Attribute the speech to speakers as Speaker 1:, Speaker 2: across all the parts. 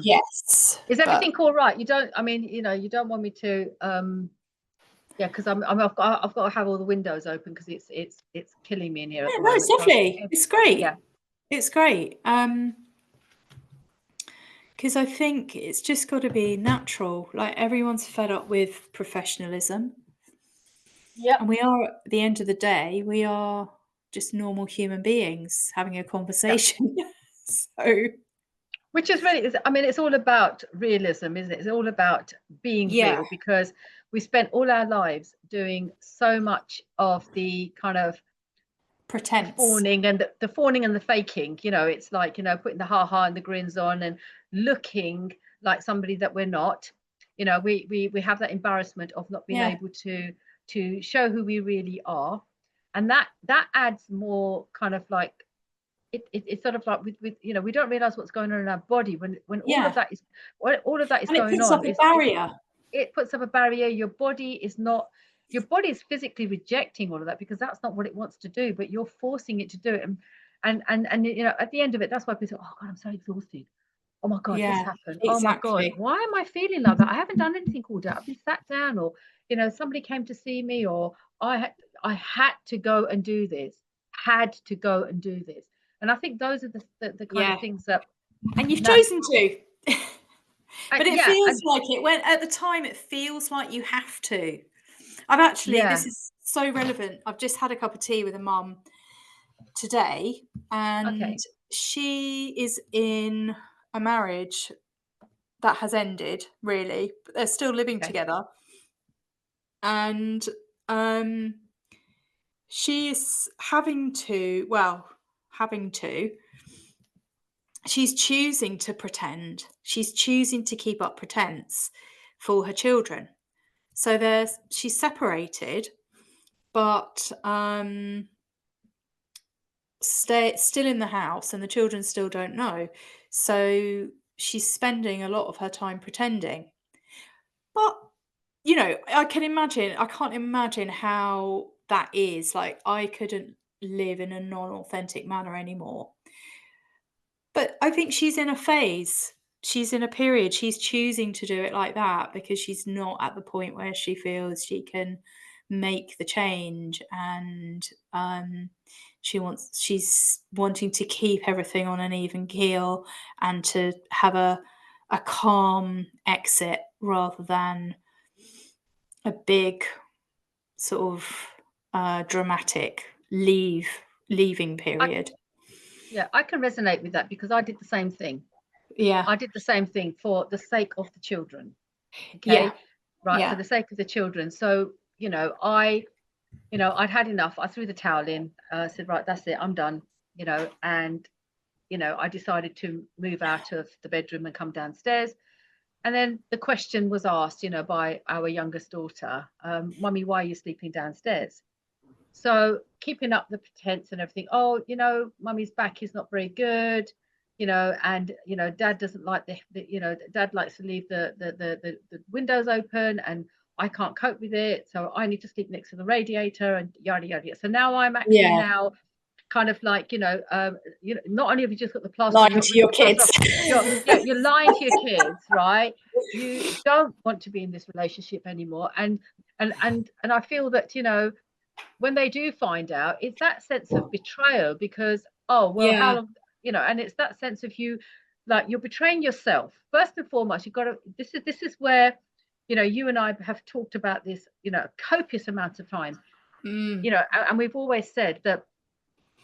Speaker 1: Yes.
Speaker 2: Is everything all right? You don't, I mean, you don't want me to, yeah, because I've got to have all the windows open because it's killing me in here at
Speaker 1: Yeah,
Speaker 2: the
Speaker 1: no, it's
Speaker 2: moment. So,
Speaker 1: lovely. It's great.
Speaker 2: yeah,
Speaker 1: It's great. Because I think it's just got to be natural. Like everyone's fed up with professionalism.
Speaker 2: yep.
Speaker 1: And we are, at the end of the day, we are just normal human beings having a conversation. So,
Speaker 2: Which is really, I mean, it's all about realism, isn't it? It's all about being
Speaker 1: yeah,
Speaker 2: real because we spent all our lives doing so much of the kind of the
Speaker 1: pretense.
Speaker 2: fawning and the fawning and the faking. It's like, putting the ha-ha and the grins on and looking like somebody that we're not. We have that embarrassment of not being
Speaker 1: Yeah.
Speaker 2: able to show who we really are. And that adds more kind of like it's sort of like with we don't realize what's going on in our body when all of
Speaker 1: Yeah.
Speaker 2: that is
Speaker 1: And it
Speaker 2: going
Speaker 1: puts up
Speaker 2: on
Speaker 1: a
Speaker 2: is
Speaker 1: barrier.
Speaker 2: it puts up a barrier. Your body is physically rejecting all of that because that's not what it wants to do, but you're forcing it to do it. And at the end of it, that's why people say, oh God, I'm so exhausted. Oh my God, this
Speaker 1: Yeah,
Speaker 2: happened. Oh my God,
Speaker 1: exactly.
Speaker 2: why am I feeling like that? I haven't done anything all day. I've been sat down, or somebody came to see me, or I had to go and do this. Had to go and do this. And I think those are the kind of
Speaker 1: Yeah.
Speaker 2: things that
Speaker 1: And you've
Speaker 2: that
Speaker 1: chosen to. But it
Speaker 2: yeah,
Speaker 1: feels
Speaker 2: and
Speaker 1: like it. When at the time, it feels like you have to. I've actually,
Speaker 2: yeah,
Speaker 1: this is so relevant. I've just had a cup of tea with a mum today, and
Speaker 2: okay,
Speaker 1: she is in a marriage that has ended, really, but they're still living
Speaker 2: okay,
Speaker 1: together. And um, she is having to, she's choosing to pretend. She's choosing to keep up pretense for her children. So she's separated, but still in the house, and the children still don't know. So she's spending a lot of her time pretending. But I can't imagine how that is. Like I couldn't live in a non-authentic manner anymore. But I think she's in a phase. She's in a period. She's choosing to do it like that because she's not at the point where she feels she can make the change, and she's wanting to keep everything on an even keel and to have a calm exit rather than a big sort of dramatic leaving
Speaker 2: I
Speaker 1: period.
Speaker 2: yeah, I can resonate with that because I did the same thing.
Speaker 1: Yeah.
Speaker 2: I did the same thing for the sake of the children.
Speaker 1: Yeah.
Speaker 2: Okay, right, for
Speaker 1: Yeah.
Speaker 2: the sake of the children. So I'd had enough. I threw the towel in. Said, right, that's it. I'm done. And I decided to move out of the bedroom and come downstairs. And then the question was asked, by our youngest daughter, Mummy, why are you sleeping downstairs? So keeping up the pretense and everything. Oh, Mummy's back is not very good. And Dad doesn't like Dad likes to leave the windows open, and I can't cope with it. So I need to sleep next to the radiator, and yada yada yada. So now I'm actually
Speaker 1: Yeah.
Speaker 2: now kind of like not only have you just got the plaster,
Speaker 1: Lying
Speaker 2: you've
Speaker 1: to
Speaker 2: ripped
Speaker 1: your
Speaker 2: the plaster
Speaker 1: kids.
Speaker 2: off. You're lying to your kids, right? You don't want to be in this relationship anymore, and I feel that when they do find out, it's that sense of betrayal because, oh well, how
Speaker 1: Yeah.
Speaker 2: long, and it's that sense of you, like, you're betraying yourself first and foremost. You've got to, this is where you and I have talked about this copious amounts of time,
Speaker 1: Mm.
Speaker 2: and we've always said that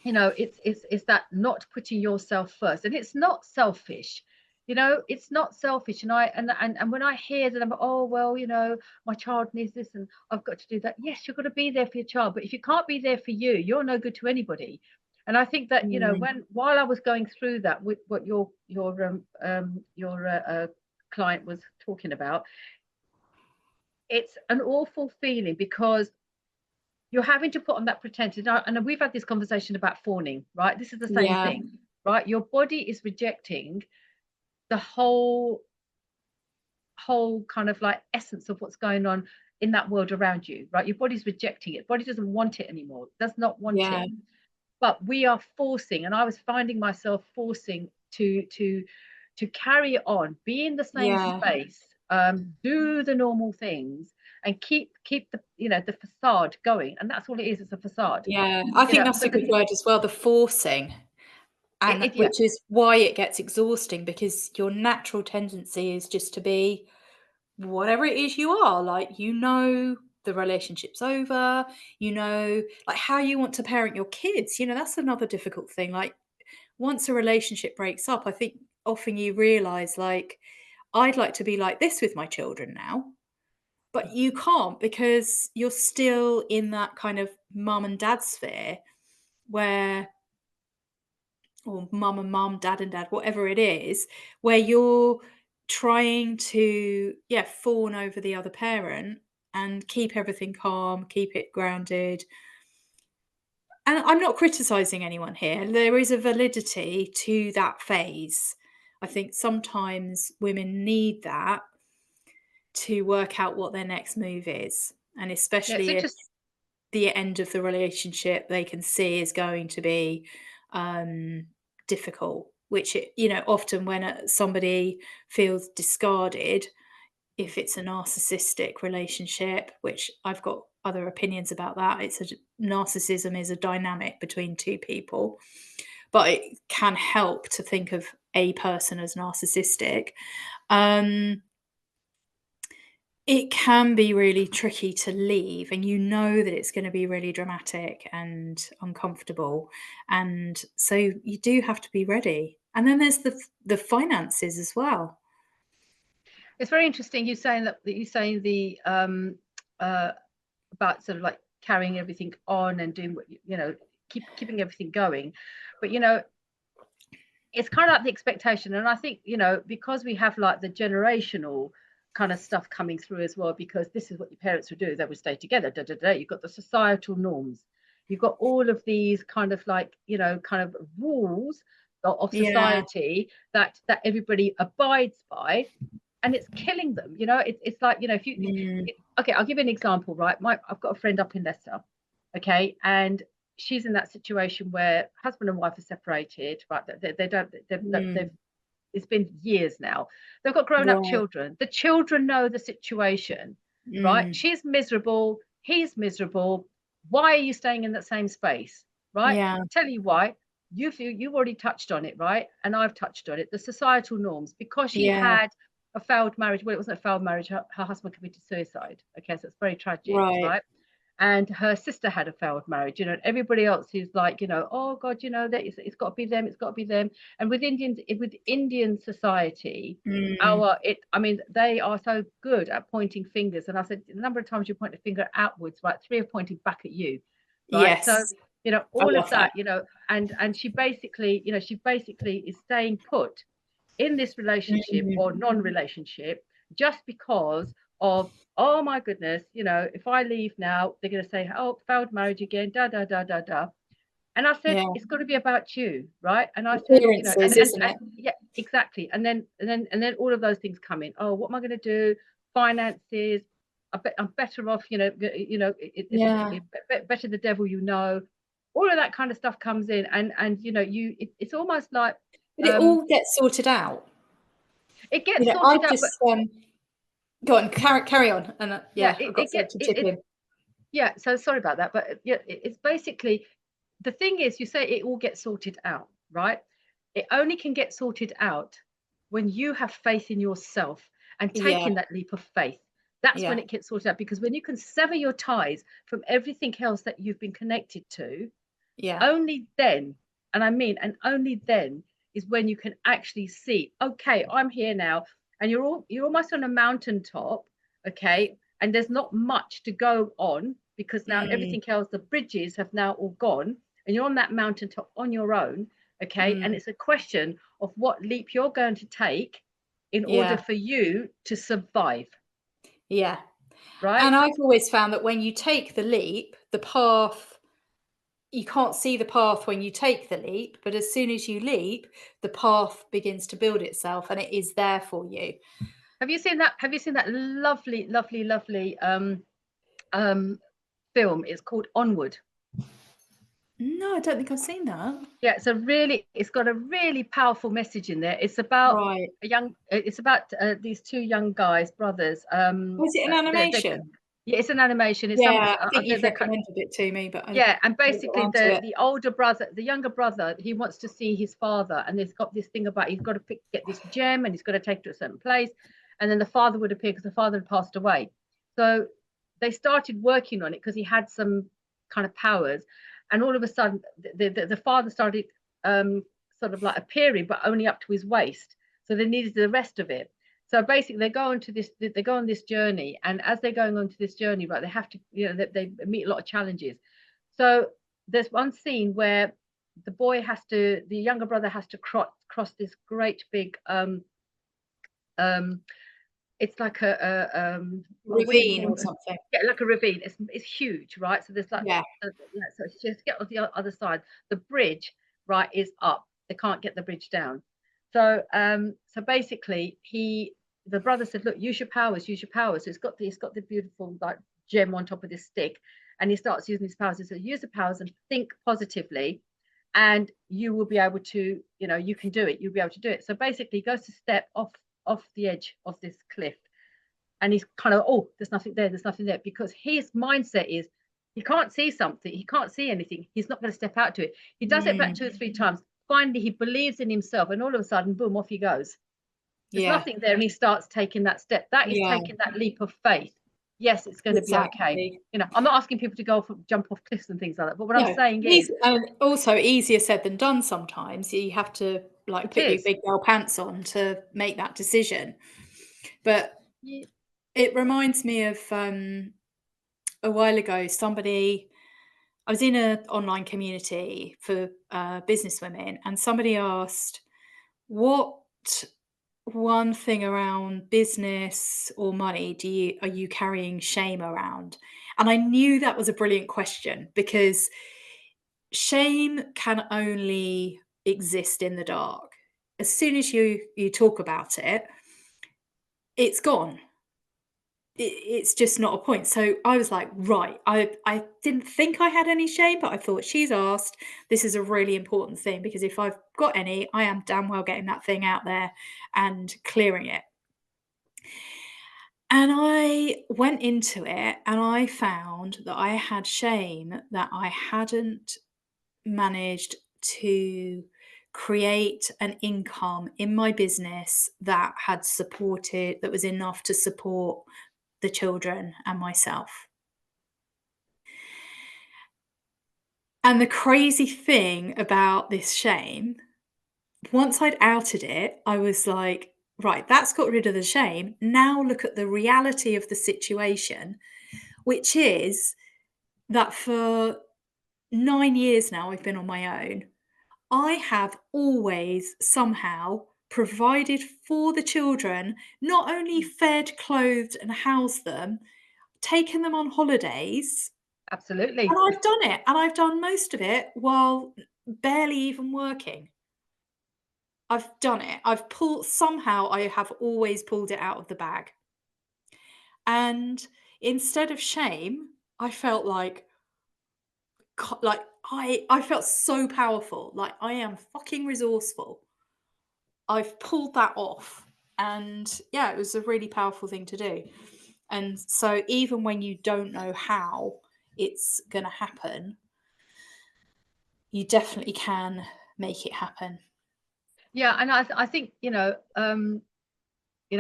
Speaker 2: it's that not putting yourself first, and it's not selfish. It's not selfish. And when I hear that, I'm, oh well, my child needs this and I've got to do that. Yes, you've got to be there for your child, but if you can't be there for you, you're no good to anybody. And I think that
Speaker 1: Mm.
Speaker 2: while I was going through that with what your client was talking about, it's an awful feeling because you're having to put on that pretense. And we've had this conversation about fawning, right? This is the same
Speaker 1: Yeah.
Speaker 2: thing, right? Your body is rejecting the whole kind of like essence of what's going on in that world around you, right? Your body's rejecting it. Body doesn't want it anymore, does not want
Speaker 1: Yeah.
Speaker 2: it. But we are forcing, and I was finding myself forcing to to carry on, be in the same
Speaker 1: Yeah.
Speaker 2: space, do the normal things, and keep the the facade going. And that's all it is. It's a facade.
Speaker 1: Yeah. I think that's a
Speaker 2: But
Speaker 1: good word as well, the forcing. And
Speaker 2: yeah,
Speaker 1: which is why it gets exhausting, because your natural tendency is just to be whatever it is you are. Like, the relationship's over, like how you want to parent your kids. That's another difficult thing. Like, once a relationship breaks up, I think often you realize, like, I'd like to be like this with my children now, but you can't, because you're still in that kind of mum and dad sphere where, or mum and mum, dad and dad, whatever it is, where you're trying to, yeah, fawn over the other parent and keep everything calm, keep it grounded. And I'm not criticizing anyone here. There is a validity to that phase. I think sometimes women need that to work out what their next move is. And
Speaker 2: yeah, it's
Speaker 1: especially if
Speaker 2: interesting.
Speaker 1: the end of the relationship they can see is going to be um, difficult, which often when somebody feels discarded, if it's a narcissistic relationship, which I've got other opinions about that. Narcissism is a dynamic between two people, but it can help to think of a person as narcissistic. um, it can be really tricky to leave, and that it's gonna be really dramatic and uncomfortable, and so you do have to be ready. And then there's the finances as well.
Speaker 2: It's very interesting you saying that you saying the uh about sort of like carrying everything on and doing what keeping everything going. But it's kind of like the expectation. And I think, because we have like the generational kind of stuff coming through as well, because this is what your parents would do, they would stay together, da, da, da. You've got the societal norms, you've got all of these kind of like, kind of rules of
Speaker 1: Yeah.
Speaker 2: society that everybody abides by, and it's killing them. It's like, if you
Speaker 1: Mm.
Speaker 2: okay, I'll give you an example, right? I've got a friend up in Leicester, okay, and she's in that situation where husband and wife are separated, right? They don't, they've
Speaker 1: Mm.
Speaker 2: it's been years now. They've got grown up
Speaker 1: Right.
Speaker 2: children. The children know the situation, right?
Speaker 1: Mm.
Speaker 2: She's miserable, he's miserable. Why are you staying in that same space, right?
Speaker 1: Yeah.
Speaker 2: Tell you why. You've already touched on it, right? And I've touched on it. The societal norms, because she
Speaker 1: Yeah.
Speaker 2: had a failed marriage. Well, it wasn't a failed marriage. Her husband committed suicide. Okay, so it's very tragic,
Speaker 1: Right.
Speaker 2: right? And her sister had a failed marriage, and everybody else is like, oh God, that it's got to be them, it's got to be them. And with Indian society,
Speaker 1: Mm.
Speaker 2: I mean, they are so good at pointing fingers. And I said, the number of times you point a finger outwards, right, three are pointing back at you, right? So
Speaker 1: Yes. I
Speaker 2: all of
Speaker 1: love that.
Speaker 2: that, and she basically, is staying put in this relationship
Speaker 1: Mm.
Speaker 2: or non-relationship just because of, oh my goodness, if I leave now, they're going to say, oh, failed marriage again, da da da da da. And I said,
Speaker 1: Yeah.
Speaker 2: it's got to be about you, right? And I said,
Speaker 1: Appearances, isn't
Speaker 2: and
Speaker 1: it?
Speaker 2: yeah, exactly. And then all of those things come in. Oh, what am I going to do? Finances. I'm better off.
Speaker 1: Yeah.
Speaker 2: Better the devil you know. All of that kind of stuff comes in, and it's almost like
Speaker 1: But it
Speaker 2: um,
Speaker 1: all gets sorted out.
Speaker 2: it gets
Speaker 1: I've
Speaker 2: sorted out, but
Speaker 1: just, go on, carry on, and,
Speaker 2: yeah,
Speaker 1: yeah, I've got something to chip in.
Speaker 2: yeah. So sorry about that, but yeah, it's basically, the thing is, you say it all gets sorted out, right? It only can get sorted out when you have faith in yourself and
Speaker 1: Yeah,
Speaker 2: taking that leap of faith. That's when
Speaker 1: yeah,
Speaker 2: it gets sorted out, because when you can sever your ties from everything else that you've been connected to,
Speaker 1: yeah.
Speaker 2: only then, and only then is when you can actually see, okay, I'm here now, and you're almost on a mountaintop, okay, and there's not much to go on, because now
Speaker 1: Mm,
Speaker 2: everything else, the bridges have now all gone, and you're on that mountaintop on your own, okay, and
Speaker 1: mm,
Speaker 2: it's a question of what leap you're going to take in order
Speaker 1: yeah,
Speaker 2: for you to survive,
Speaker 1: yeah.
Speaker 2: right?
Speaker 1: And I've always found that when you take the leap, the path, you can't see the path when you take the leap, but as soon as you leap, the path begins to build itself and it is there for you.
Speaker 2: Have you seen that lovely, lovely, lovely um film? It's called Onward.
Speaker 1: No, I don't think I've seen that.
Speaker 2: Yeah, it's got a really powerful message in there. It's about
Speaker 1: Right.
Speaker 2: these two young guys, brothers.
Speaker 1: Was it an animation?
Speaker 2: Yeah, it's an animation. It's some
Speaker 1: Yeah, I think you've
Speaker 2: they're
Speaker 1: recommended it to me, but I
Speaker 2: Yeah, and
Speaker 1: haven't got
Speaker 2: basically
Speaker 1: around to it.
Speaker 2: the older brother, the younger brother, he wants to see his father, and there's got this thing about he's got to get this gem, and he's got to take it to a certain place, and then the father would appear because the father had passed away. So they started working on it because he had some kind of powers, and all of a sudden the father started sort of like appearing, but only up to his waist. So they needed the rest of it. So basically, they go on this journey, and as they're going on to this journey, right, they have to, they meet a lot of challenges. So there's one scene where the younger brother has to cross this great big um it's like what do you
Speaker 1: Ravine or
Speaker 2: call it?
Speaker 1: something.
Speaker 2: Yeah, like a ravine. It's huge, right? So there's like
Speaker 1: Yeah.
Speaker 2: yeah, so just get on the other side. The bridge, right, is up. They can't get the bridge down. So basically the brother said, look, use your powers, use your powers. So it's got the beautiful like gem on top of this stick, and he starts using his powers. He said, use the powers and think positively, and you will be able to, you can do it. You'll be able to do it. So basically, he goes to step off the edge of this cliff, and he's kind of, oh, there's nothing there, because his mindset is he can't see something, he can't see anything, he's not going to step out to it. He does it about
Speaker 1: Mm,
Speaker 2: 2 or 3 times. Finally, he believes in himself, and all of a sudden, boom, off he goes. There's
Speaker 1: yeah.
Speaker 2: nothing there, and he starts taking that step. That is
Speaker 1: Yeah.
Speaker 2: taking that leap of faith. Yes, it's going to be okay.
Speaker 1: Exactly.
Speaker 2: I'm not asking people to jump off cliffs and things like that, but what I'm
Speaker 1: No,
Speaker 2: saying is,
Speaker 1: easy, and also easier said than done sometimes. You have to, like,
Speaker 2: it
Speaker 1: put your
Speaker 2: is.
Speaker 1: big girl pants on to make that decision. But
Speaker 2: Yeah,
Speaker 1: it reminds me of, a while ago, somebody I was in an online community for, business women, and somebody asked, "What one thing around business or money are you carrying shame around?" And I knew that was a brilliant question, because shame can only exist in the dark. As soon as you talk about it, it's gone. It's just not a point. So I was like, right, I didn't think I had any shame, but I thought, she's asked. This is a really important thing, because if I've got any, I am damn well getting that thing out there and clearing it. And I went into it and I found that I had shame that I hadn't managed to create an income in my business that was enough to support the children and myself. And the crazy thing about this shame, once I'd outed it, I was like, right, that's got rid of the shame. Now look at the reality of the situation, which is that for 9 years now, I've been on my own. I have always somehow provided for the children, not only fed, clothed, and housed them, taken them on holidays, and
Speaker 2: absolutely.
Speaker 1: I've done it, and I've done most of it while barely even working. I've done it. Somehow I have always pulled it out of the bag. And instead of shame, I felt like, like I felt so powerful. Like, I am fucking resourceful. I've pulled that off. And yeah, it was a really powerful thing to do. And so even when you don't know how it's going to happen, you definitely can make it happen.
Speaker 2: Yeah, and I think,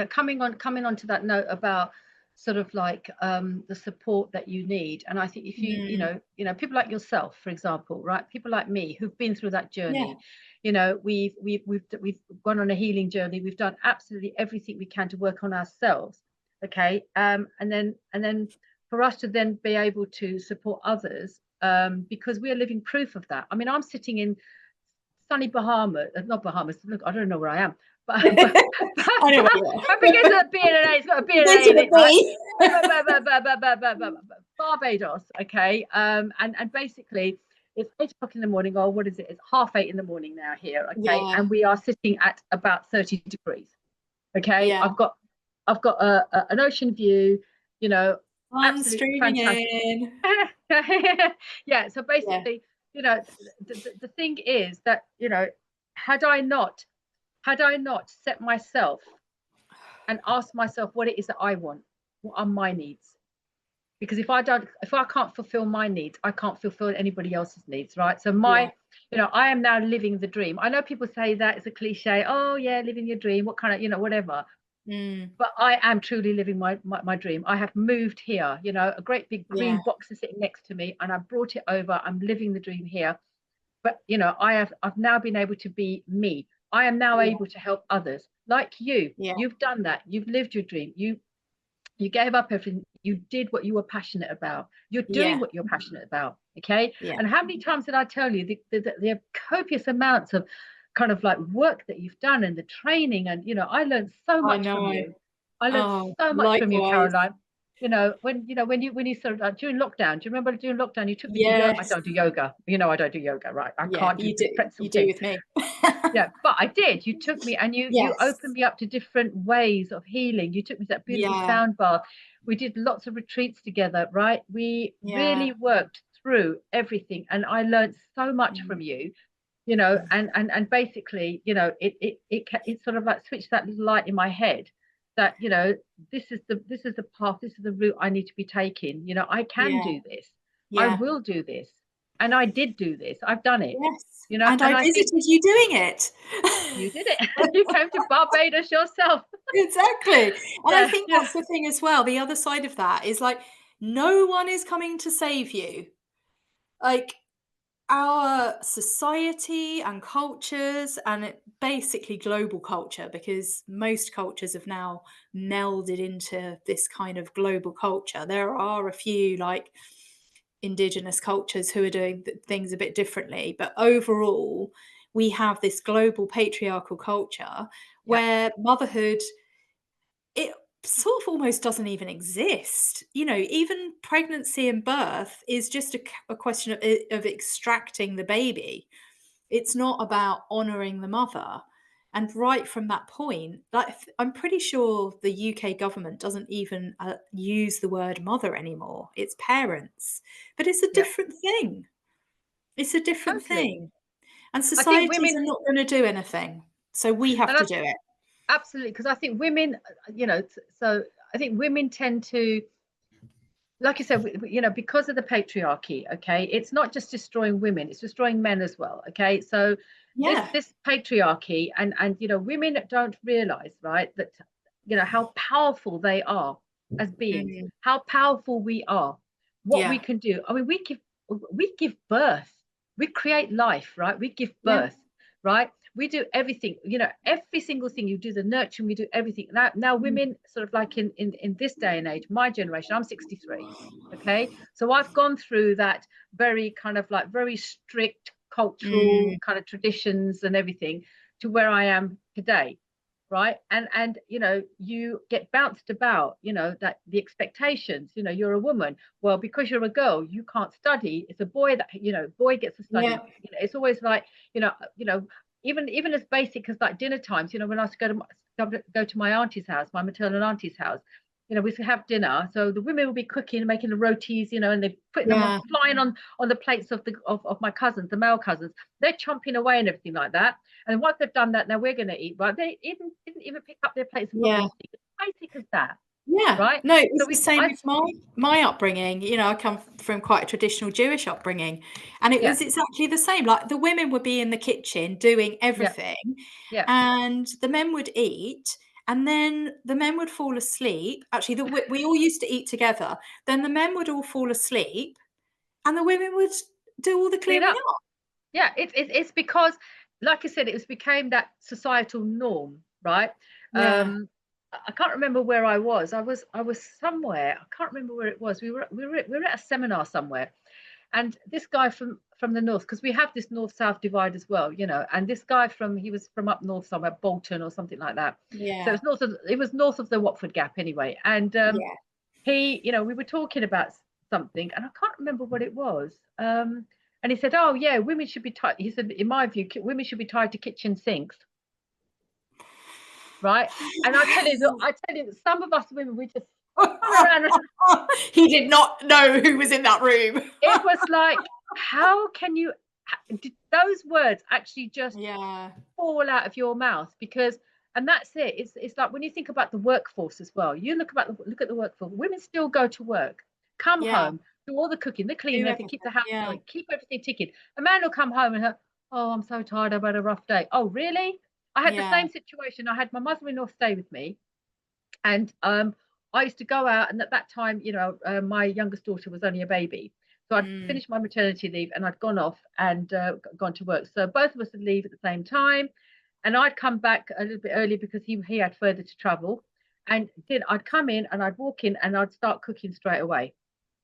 Speaker 2: coming on to that note about sort of like the support that you need. And I think if
Speaker 1: Mm,
Speaker 2: people like yourself, for example, right, people like me who've been through that
Speaker 1: yeah,
Speaker 2: journey, we've gone on a healing journey, we've done absolutely everything we can to work on ourselves. Okay. And then for us to then be able to support others, because we are living proof of that. I mean, I'm sitting in sunny Bahamas, not Bahamas. Look, I don't know where I am, but but,
Speaker 1: I know where you are.
Speaker 2: I begins with a B and an A. It's got a B and an
Speaker 1: Go
Speaker 2: A
Speaker 1: to
Speaker 2: in
Speaker 1: the
Speaker 2: it, right?
Speaker 1: B.
Speaker 2: Barbados, okay. And basically, it's 8 o'clock in the morning, or what is it? It's half 8 in the morning now here, okay.
Speaker 1: Yeah,
Speaker 2: And we are sitting at about 30 degrees, okay.
Speaker 1: yeah.
Speaker 2: I've got an ocean view, you know,
Speaker 1: I'm
Speaker 2: absolutely
Speaker 1: streaming
Speaker 2: fantastic.
Speaker 1: in.
Speaker 2: Yeah, so
Speaker 1: Yeah,
Speaker 2: basically, you know, the thing is that, you know, had I not set myself and asked myself what it is that I want, what are my needs? Because if I can't fulfill my needs, I can't fulfill anybody else's needs, right? So
Speaker 1: Yeah.
Speaker 2: you know, I am now living the dream. I know people say that it's a cliche. Oh yeah, living your dream. What kind of, you know, whatever.
Speaker 1: Mm.
Speaker 2: But I am truly living my dream. I have moved here, you know, a great big
Speaker 1: Yeah.
Speaker 2: green box is sitting next to me, and I brought it over. I'm living the dream here. But you know, I've now been able to be me. I am now
Speaker 1: Yeah.
Speaker 2: able to help others like you.
Speaker 1: Yeah.
Speaker 2: You've done that. You've lived your dream. You gave up everything. You did what you were passionate about. You're doing
Speaker 1: Yeah.
Speaker 2: what you're passionate about. Okay.
Speaker 1: Yeah.
Speaker 2: And how many times did I tell you the copious amounts of kind of like work that you've done and the training? And, you know, I learned so
Speaker 1: I
Speaker 2: much from
Speaker 1: know.
Speaker 2: you. I learned
Speaker 1: Oh,
Speaker 2: so much from you,
Speaker 1: likewise.
Speaker 2: Caroline. When you sort of during lockdown, do you remember during lockdown, you took me to yoga? I
Speaker 1: Yes.
Speaker 2: don't do yoga. You know, I don't do yoga, right? I
Speaker 1: Yeah,
Speaker 2: can't do
Speaker 1: you do.
Speaker 2: the pretzel
Speaker 1: You do
Speaker 2: thing.
Speaker 1: with me.
Speaker 2: Yeah, but I did. You took me and you
Speaker 1: Yes.
Speaker 2: opened me up to different ways of healing. You took me to that beautiful
Speaker 1: Yeah.
Speaker 2: sound bath. We did lots of retreats together, right? We
Speaker 1: Yeah.
Speaker 2: really worked through everything, and I learned so much
Speaker 1: Mm.
Speaker 2: from you. You know, and basically, you know, it sort of like switched that little light in my head that, you know, this is the path, this is the route I need to be taking. You know, I can
Speaker 1: Yeah.
Speaker 2: do this. I
Speaker 1: Yeah.
Speaker 2: will do this, and I did do this. I've done it.
Speaker 1: Yes.
Speaker 2: You know,
Speaker 1: And
Speaker 2: and
Speaker 1: I
Speaker 2: I think
Speaker 1: visited you doing it.
Speaker 2: you did it. You came to Barbados yourself.
Speaker 1: Exactly. And I
Speaker 2: Yeah,
Speaker 1: think
Speaker 2: yeah,
Speaker 1: that's the thing as well. The other side of that is like no one is coming to save you. Like our society and cultures and basically global culture, because most cultures have now melded into this kind of global culture. There are a few like indigenous cultures who are doing things a bit differently, but overall we have this global patriarchal culture
Speaker 2: yeah,
Speaker 1: where motherhood, it sort of almost doesn't even exist. You know, even pregnancy and birth is just a question of extracting the baby. It's not about honoring the mother. And right from that point, like I'm pretty sure the UK government doesn't even use the word mother anymore. It's parents, but it's a
Speaker 2: yeah,
Speaker 1: different thing. It's a different
Speaker 2: totally.
Speaker 1: thing, and
Speaker 2: I think
Speaker 1: societies
Speaker 2: women,
Speaker 1: are not going to do anything, so we have
Speaker 2: and
Speaker 1: to
Speaker 2: I
Speaker 1: do it.
Speaker 2: absolutely, because I think women, you know, so I think women tend to, like you said, you know, because of the patriarchy, okay, it's not just destroying women, it's destroying men as well, okay. So
Speaker 1: Yeah.
Speaker 2: this patriarchy and you know, women don't realize, right, that, you know, how powerful they are as beings,
Speaker 1: Mm,
Speaker 2: how powerful we are, what we
Speaker 1: yeah.
Speaker 2: can do. I mean, we give birth, we create life, right? We give
Speaker 1: Yeah.
Speaker 2: birth, right? We do everything, you know, every single thing. You do the nurturing, we do everything. Now
Speaker 1: Mm,
Speaker 2: women sort of like in this day and age, my generation, I'm 63. Okay. So I've gone through that very kind of like very strict cultural
Speaker 1: mm,
Speaker 2: kind of traditions and everything to where I am today. Right. And you know, you get bounced about, you know, that the expectations, you know, you're a woman. Well, because you're a girl, you can't study. It's a boy that, you know, boy gets to
Speaker 1: yeah.
Speaker 2: study. You know, it's always like, you know, even as basic as like dinner times, you know, when I used to go to my auntie's house, my maternal auntie's house, you know, we used to have dinner. So the women would be cooking and making the rotis, you know, and they're putting them on,
Speaker 1: Yeah.
Speaker 2: flying on the plates of my cousins, the male cousins. They're chomping away and everything like that. And once they've done that, now we're going to eat. Right? They didn't even pick up their plates and put them
Speaker 1: Yeah.
Speaker 2: on the as basic as that,
Speaker 1: Yeah.
Speaker 2: right?
Speaker 1: No, it
Speaker 2: So
Speaker 1: was the same
Speaker 2: I,
Speaker 1: with my upbringing. You know, I come from quite a traditional Jewish upbringing, and it
Speaker 2: yeah,
Speaker 1: was exactly the same. Like the women would be in the kitchen doing
Speaker 2: yeah,
Speaker 1: everything,
Speaker 2: yeah.
Speaker 1: and the men would eat, and then the men would fall asleep. Actually, we all used to eat together. Then the men would all fall asleep, and the women would do all the
Speaker 2: Clean
Speaker 1: clearing
Speaker 2: up.
Speaker 1: up.
Speaker 2: Yeah, it's because, like I said, it was became that societal norm, right?
Speaker 1: Yeah.
Speaker 2: I can't remember where I was. I was somewhere. I can't remember where it was. We were at a seminar somewhere, and this guy from the north, because we have this north-south divide as well, you know. And this guy he was from up north somewhere, Bolton or something like that. So
Speaker 1: Yeah.
Speaker 2: it was north of the Watford Gap anyway. And
Speaker 1: Yeah.
Speaker 2: he, you know, we were talking about something, and I can't remember what it was. And he said, "Oh yeah, women should be tied." He said, "In my view, women should be tied to kitchen sinks, right?" And I tell you, that some of us women, we just spun around.
Speaker 1: He did not know who was in that room.
Speaker 2: It was like, how can you? Did those words actually just
Speaker 1: Yeah.
Speaker 2: fall out of your mouth? Because, and that's it. It's like when you think about the workforce as well. You look at the workforce. Women still go to work, come
Speaker 1: Yeah.
Speaker 2: home, do all the cooking, the cleaning,
Speaker 1: Do
Speaker 2: everything, keep the
Speaker 1: everything.
Speaker 2: house
Speaker 1: Yeah.
Speaker 2: going, keep everything ticking. A man will come home and go, oh, I'm so tired. I've had a rough day. Oh, really? I had the
Speaker 1: Yeah.
Speaker 2: same situation. I had my mother-in-law stay with me, and I used to go out, and at that time, my youngest daughter was only a baby. So I'd
Speaker 1: Mm.
Speaker 2: finished my maternity leave and I'd gone off and gone to work. So both of us would leave at the same time. And I'd come back a little bit early because he had further to travel. And then I'd come in and I'd walk in and I'd start cooking straight away,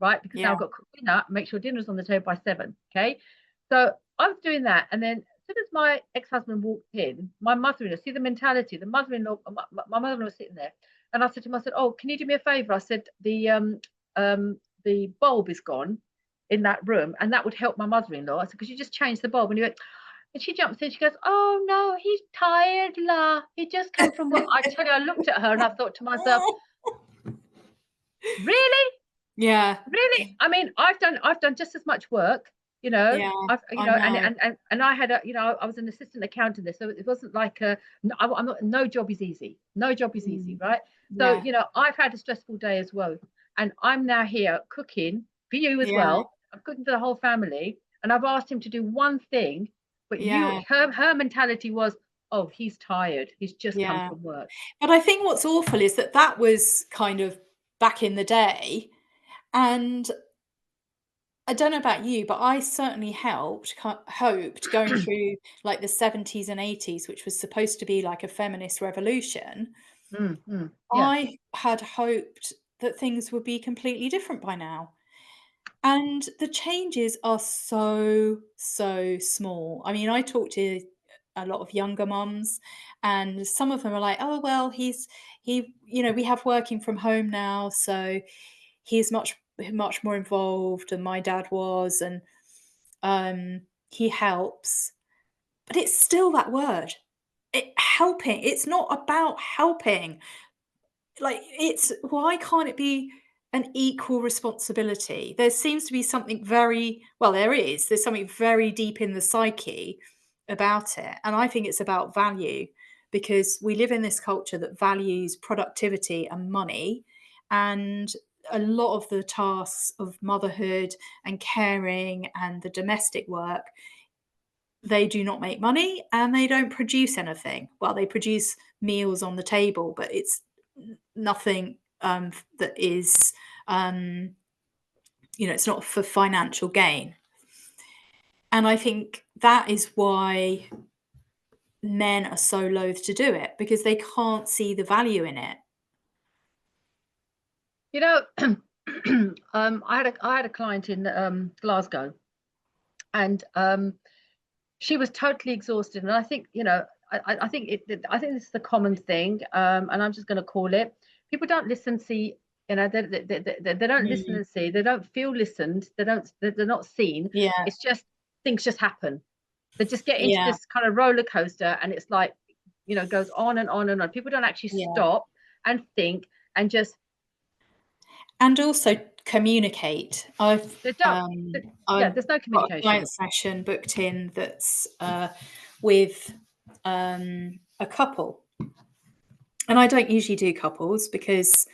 Speaker 2: right? Because now
Speaker 1: Yeah.
Speaker 2: I've got to cook dinner, make sure dinner's on the table by 7. Okay. So I was doing that. And then as soon as my ex-husband walked in, my mother-in-law, see the mentality, the mother-in-law, my mother-in-law was sitting there. And I said to him, I said, oh, can you do me a favor? I said, the bulb is gone in that room, and that would help my mother-in-law. I said, because you just changed the bulb. And he went, and she jumps in, she goes, oh no, he's tired, la. He just come from work. I tell you, I looked at her and I thought to myself, really?
Speaker 1: Yeah.
Speaker 2: Really? I mean, I've done just as much work, you know.
Speaker 1: Yeah.
Speaker 2: I've
Speaker 1: I
Speaker 2: and
Speaker 1: know.
Speaker 2: and I had I was an assistant accountant there, so it wasn't like I'm not, no job is easy. No job is easy,
Speaker 1: Mm.
Speaker 2: right? So,
Speaker 1: Yeah.
Speaker 2: I've had a stressful day as well. And I'm now here cooking for you as
Speaker 1: Yeah.
Speaker 2: well. I'm cooking for the whole family. And I've asked him to do one thing, but
Speaker 1: Yeah.
Speaker 2: her mentality was, oh, he's tired. He's just come
Speaker 1: Yeah.
Speaker 2: from work.
Speaker 1: But I think what's awful is that that was kind of back in the day, and I don't know about you, but I certainly hoped going through, like, the 70s and 80s, which was supposed to be like a feminist revolution.
Speaker 2: Yeah.
Speaker 1: I had hoped that things would be completely different by now. And the changes are so, so small. I mean, I talk to a lot of younger mums, and some of them are like, "Oh, well, we have working from home now, so he's much more involved than my dad was, and he helps." But it's still that word, helping. It's not about helping. Like, it's why can't it be an equal responsibility? There seems to be something very well, there's something very deep in the psyche about it, and I think it's about value, because we live in this culture that values productivity and money, and a lot of the tasks of motherhood and caring and the domestic work, they do not make money and they don't produce anything. Well, they produce meals on the table, but it's nothing that is, um, it's not for financial gain. And I think that is why men are so loath to do it, because they can't see the value in it.
Speaker 2: You know, I had a client in Glasgow, and she was totally exhausted. And I think, I think I think this is the common thing, and I'm just going to call it. People don't listen, see, they don't listen
Speaker 1: Mm,
Speaker 2: and see. They don't feel listened. They're not seen.
Speaker 1: yeah,
Speaker 2: It's just things just happen. They just get into
Speaker 1: yeah,
Speaker 2: this kind of roller coaster, and it's like, goes on and on and on. People don't actually
Speaker 1: yeah.
Speaker 2: stop and think and just
Speaker 1: And also communicate.
Speaker 2: they don't. Yeah,
Speaker 1: I've
Speaker 2: there's no
Speaker 1: got a
Speaker 2: communication.
Speaker 1: client session booked in that's with a couple. And I don't usually do couples because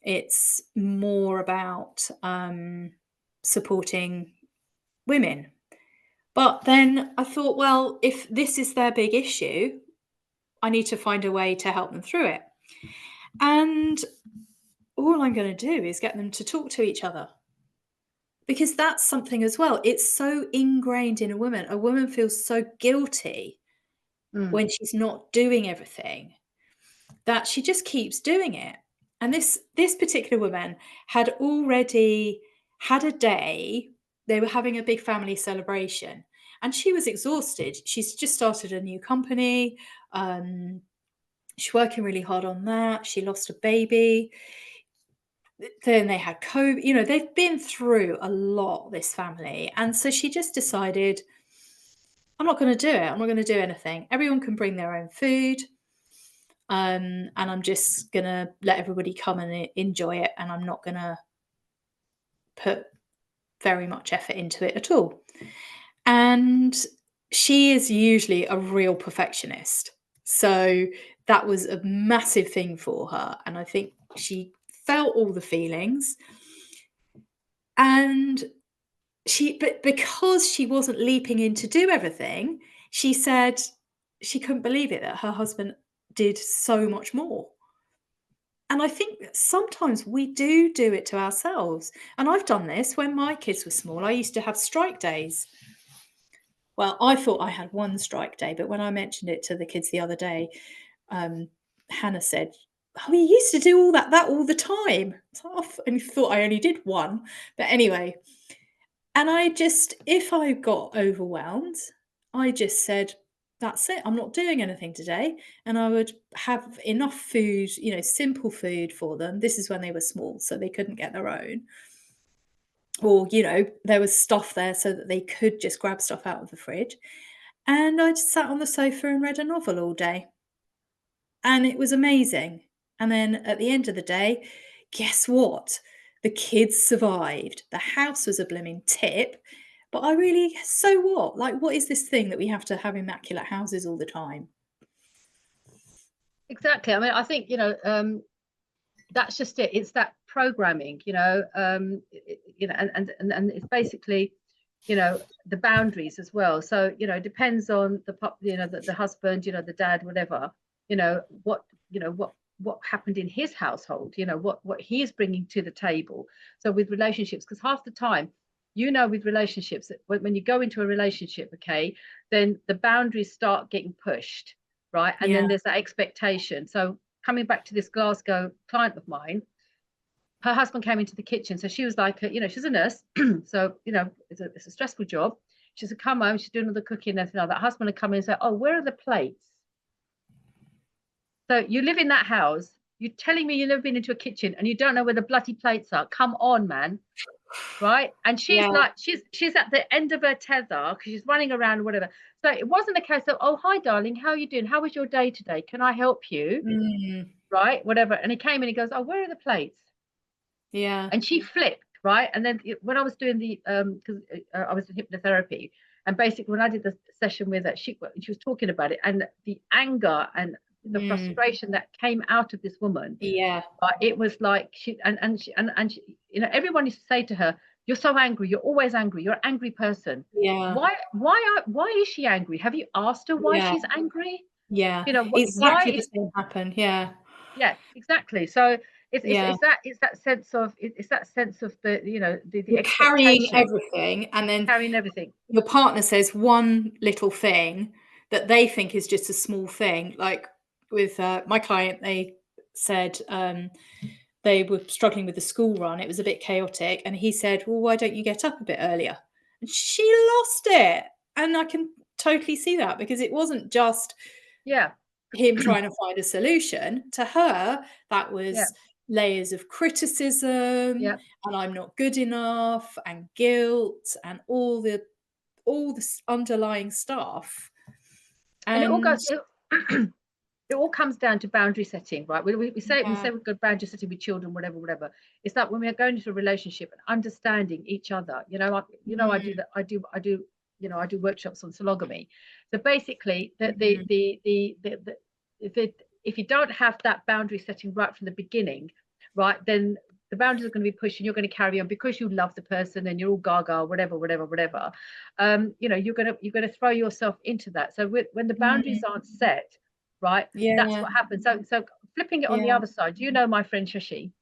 Speaker 1: it's more about supporting women. But then I thought, well, if this is their big issue, I need to find a way to help them through it. And all I'm going to do is get them to talk to each other, because that's something as well. It's so ingrained in a woman. A woman feels so guilty
Speaker 2: Mm.
Speaker 1: when she's not doing everything, that she just keeps doing it. And this particular woman had already had a day. They were having a big family celebration, and she was exhausted. She's just started a new company. Um, she's working really hard on that. She lost a baby. Then they had COVID. They've been through a lot, this family, and so she just decided, I'm not going to do it. I'm not going to do anything. Everyone can bring their own food. And I'm just gonna let everybody come and enjoy it, and I'm not gonna put very much effort into it at all. And she is usually a real perfectionist. So that was a massive thing for her. And I think she felt all the feelings. And but because she wasn't leaping in to do everything, she said she couldn't believe it that her husband did so much more. And I think that sometimes we do it to ourselves. And I've done this when my kids were small. I used to have strike days. Well, I thought I had one strike day, but when I mentioned it to the kids the other day, um, Hannah said, "Oh, you used to do all that all the time." So I only thought I only did one. But anyway, and I just if I got overwhelmed, I just said, "That's it. I'm not doing anything today." And I would have enough food, simple food for them. This is when they were small, so they couldn't get their own. Or, there was stuff there so that they could just grab stuff out of the fridge. And I just sat on the sofa and read a novel all day. And it was amazing. And then at the end of the day, guess what? The kids survived. The house was a blooming tip. But I really, so what? Like, what is this thing that we have to have immaculate houses all the time?
Speaker 2: Exactly. I mean, I think, that's just it. It's that programming, and it's basically, the boundaries as well. So, it depends on the husband, the dad, whatever, what, what happened in his household, what he is bringing to the table. So with relationships, because half the time, with relationships, when you go into a relationship, okay, then the boundaries start getting pushed, right? And
Speaker 1: Yeah.
Speaker 2: then there's that expectation. So coming back to this Glasgow client of mine, her husband came into the kitchen. So she was like, she's a nurse. So, it's a stressful job. She said, come home, she's doing all the cooking and everything like that. Husband would come in and say, oh, where are the plates? So you live in that house. You're telling me you've never been into a kitchen and you don't know where the bloody plates are. Come on, man. Right. And she's
Speaker 1: Yeah.
Speaker 2: like, she's at the end of her tether because she's running around or whatever. So it wasn't a case of, oh, hi, darling, how are you doing? How was your day today? Can I help you?
Speaker 1: Mm,
Speaker 2: Right. Whatever. And he came and he goes, oh, where are the plates?
Speaker 1: yeah.
Speaker 2: And she flipped, right? And then when I was doing the because I was in hypnotherapy, and basically when I did the session with her, she was talking about it, and the anger and the
Speaker 1: Mm,
Speaker 2: frustration that came out of this woman,
Speaker 1: yeah.
Speaker 2: it was like everyone used to say to her, "You're so angry. You're always angry. You're an angry person."
Speaker 1: Yeah.
Speaker 2: Why is she angry? Have you asked her why
Speaker 1: Yeah.
Speaker 2: she's angry?
Speaker 1: Yeah.
Speaker 2: Why
Speaker 1: Exactly the
Speaker 2: is
Speaker 1: same happened. Yeah.
Speaker 2: Yeah, exactly. So
Speaker 1: Yeah.
Speaker 2: it's that sense of the the
Speaker 1: You're carrying
Speaker 2: expectation,
Speaker 1: everything, and then
Speaker 2: carrying everything.
Speaker 1: your partner says one little thing that they think is just a small thing. Like with my client, they said they were struggling with the school run. It was a bit chaotic. And he said, well, why don't you get up a bit earlier? And she lost it. And I can totally see that because it wasn't just
Speaker 2: Yeah,
Speaker 1: him trying to find a solution. To her, that
Speaker 2: yeah,
Speaker 1: was layers of criticism
Speaker 2: yeah.
Speaker 1: and I'm not good enough and guilt and all this underlying stuff.
Speaker 2: And it all
Speaker 1: And
Speaker 2: goes. It all comes down to boundary setting, right? We
Speaker 1: yeah,
Speaker 2: say we've got boundary setting with children, whatever. It's like when we are going into a relationship and understanding each other. I do
Speaker 1: mm,
Speaker 2: that. I do workshops on sologamy. So basically,
Speaker 1: mm,
Speaker 2: if you don't have that boundary setting right from the beginning, right, then the boundaries are going to be pushed and you're going to carry on because you love the person and you're all gaga, whatever. You're going to throw yourself into that. So when the boundaries
Speaker 1: mm,
Speaker 2: aren't set, right, that's
Speaker 1: yeah,
Speaker 2: what happens. So flipping it on the
Speaker 1: yeah,
Speaker 2: other side, you know my friend Shashi,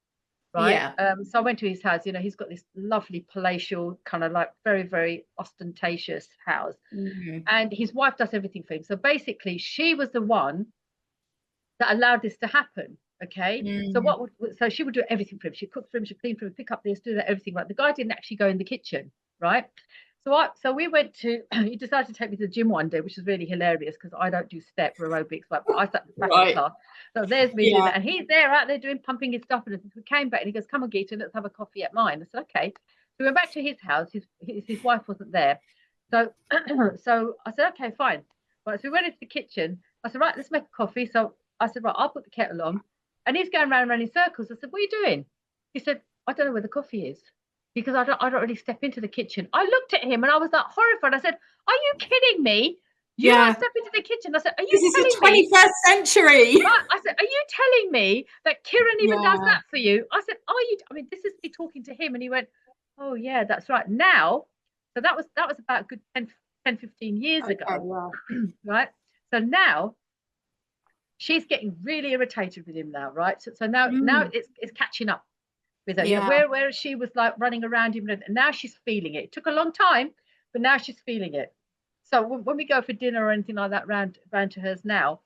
Speaker 2: right?
Speaker 1: yeah,
Speaker 2: So I went to his house. He's got this lovely palatial kind of like very, very ostentatious house,
Speaker 1: mm,
Speaker 2: and his wife does everything for him. So basically, she was the one that allowed this to happen. Okay, so
Speaker 1: mm,
Speaker 2: so she would do everything for him. She'd cook for him, she'd clean for him, pick up this, do that, everything. Right, the guy didn't actually go in the kitchen, right? So we went to. He decided to take me to the gym one day, which was really hilarious because I don't do step aerobics, but I sat at the back of the
Speaker 1: right,
Speaker 2: class. So there's me doing
Speaker 1: yeah,
Speaker 2: that, and he's there out there doing pumping his stuff. And we came back, and he goes, "Come on, Geeta, let's have a coffee at mine." I said, "Okay." So we went back to his house. His wife wasn't there, so so I said, "Okay, fine." Right, so we went into the kitchen. I said, "Right, let's make a coffee." So I said, "Right, I'll put the kettle on." And he's going round and round in circles. I said, "What are you doing?" He said, "I don't know where the coffee is." because I don't really step into the kitchen. I looked at him and I was like horrified. I said, "Are you kidding me? You don't
Speaker 1: Yeah.
Speaker 2: step into the kitchen?" I said, "Are you
Speaker 1: This is the
Speaker 2: telling me?"
Speaker 1: 21st century.
Speaker 2: Right? I said, "Are you telling me that Kieran even does
Speaker 1: Yeah.
Speaker 2: that for you?" I said, "Are you?" I mean, this is me talking to him, and he went, "Oh yeah, that's right." Now, so that was about a good 10, 15 years
Speaker 1: Okay,
Speaker 2: ago,
Speaker 1: yeah.
Speaker 2: right? So now she's getting really irritated with him now, right? So now
Speaker 1: Mm.
Speaker 2: it's catching up with her. You know,
Speaker 1: Yeah.
Speaker 2: where she was like running around him, and now she's feeling it. It took a long time, but now she's feeling it. So when we go for dinner or anything like that round to hers now,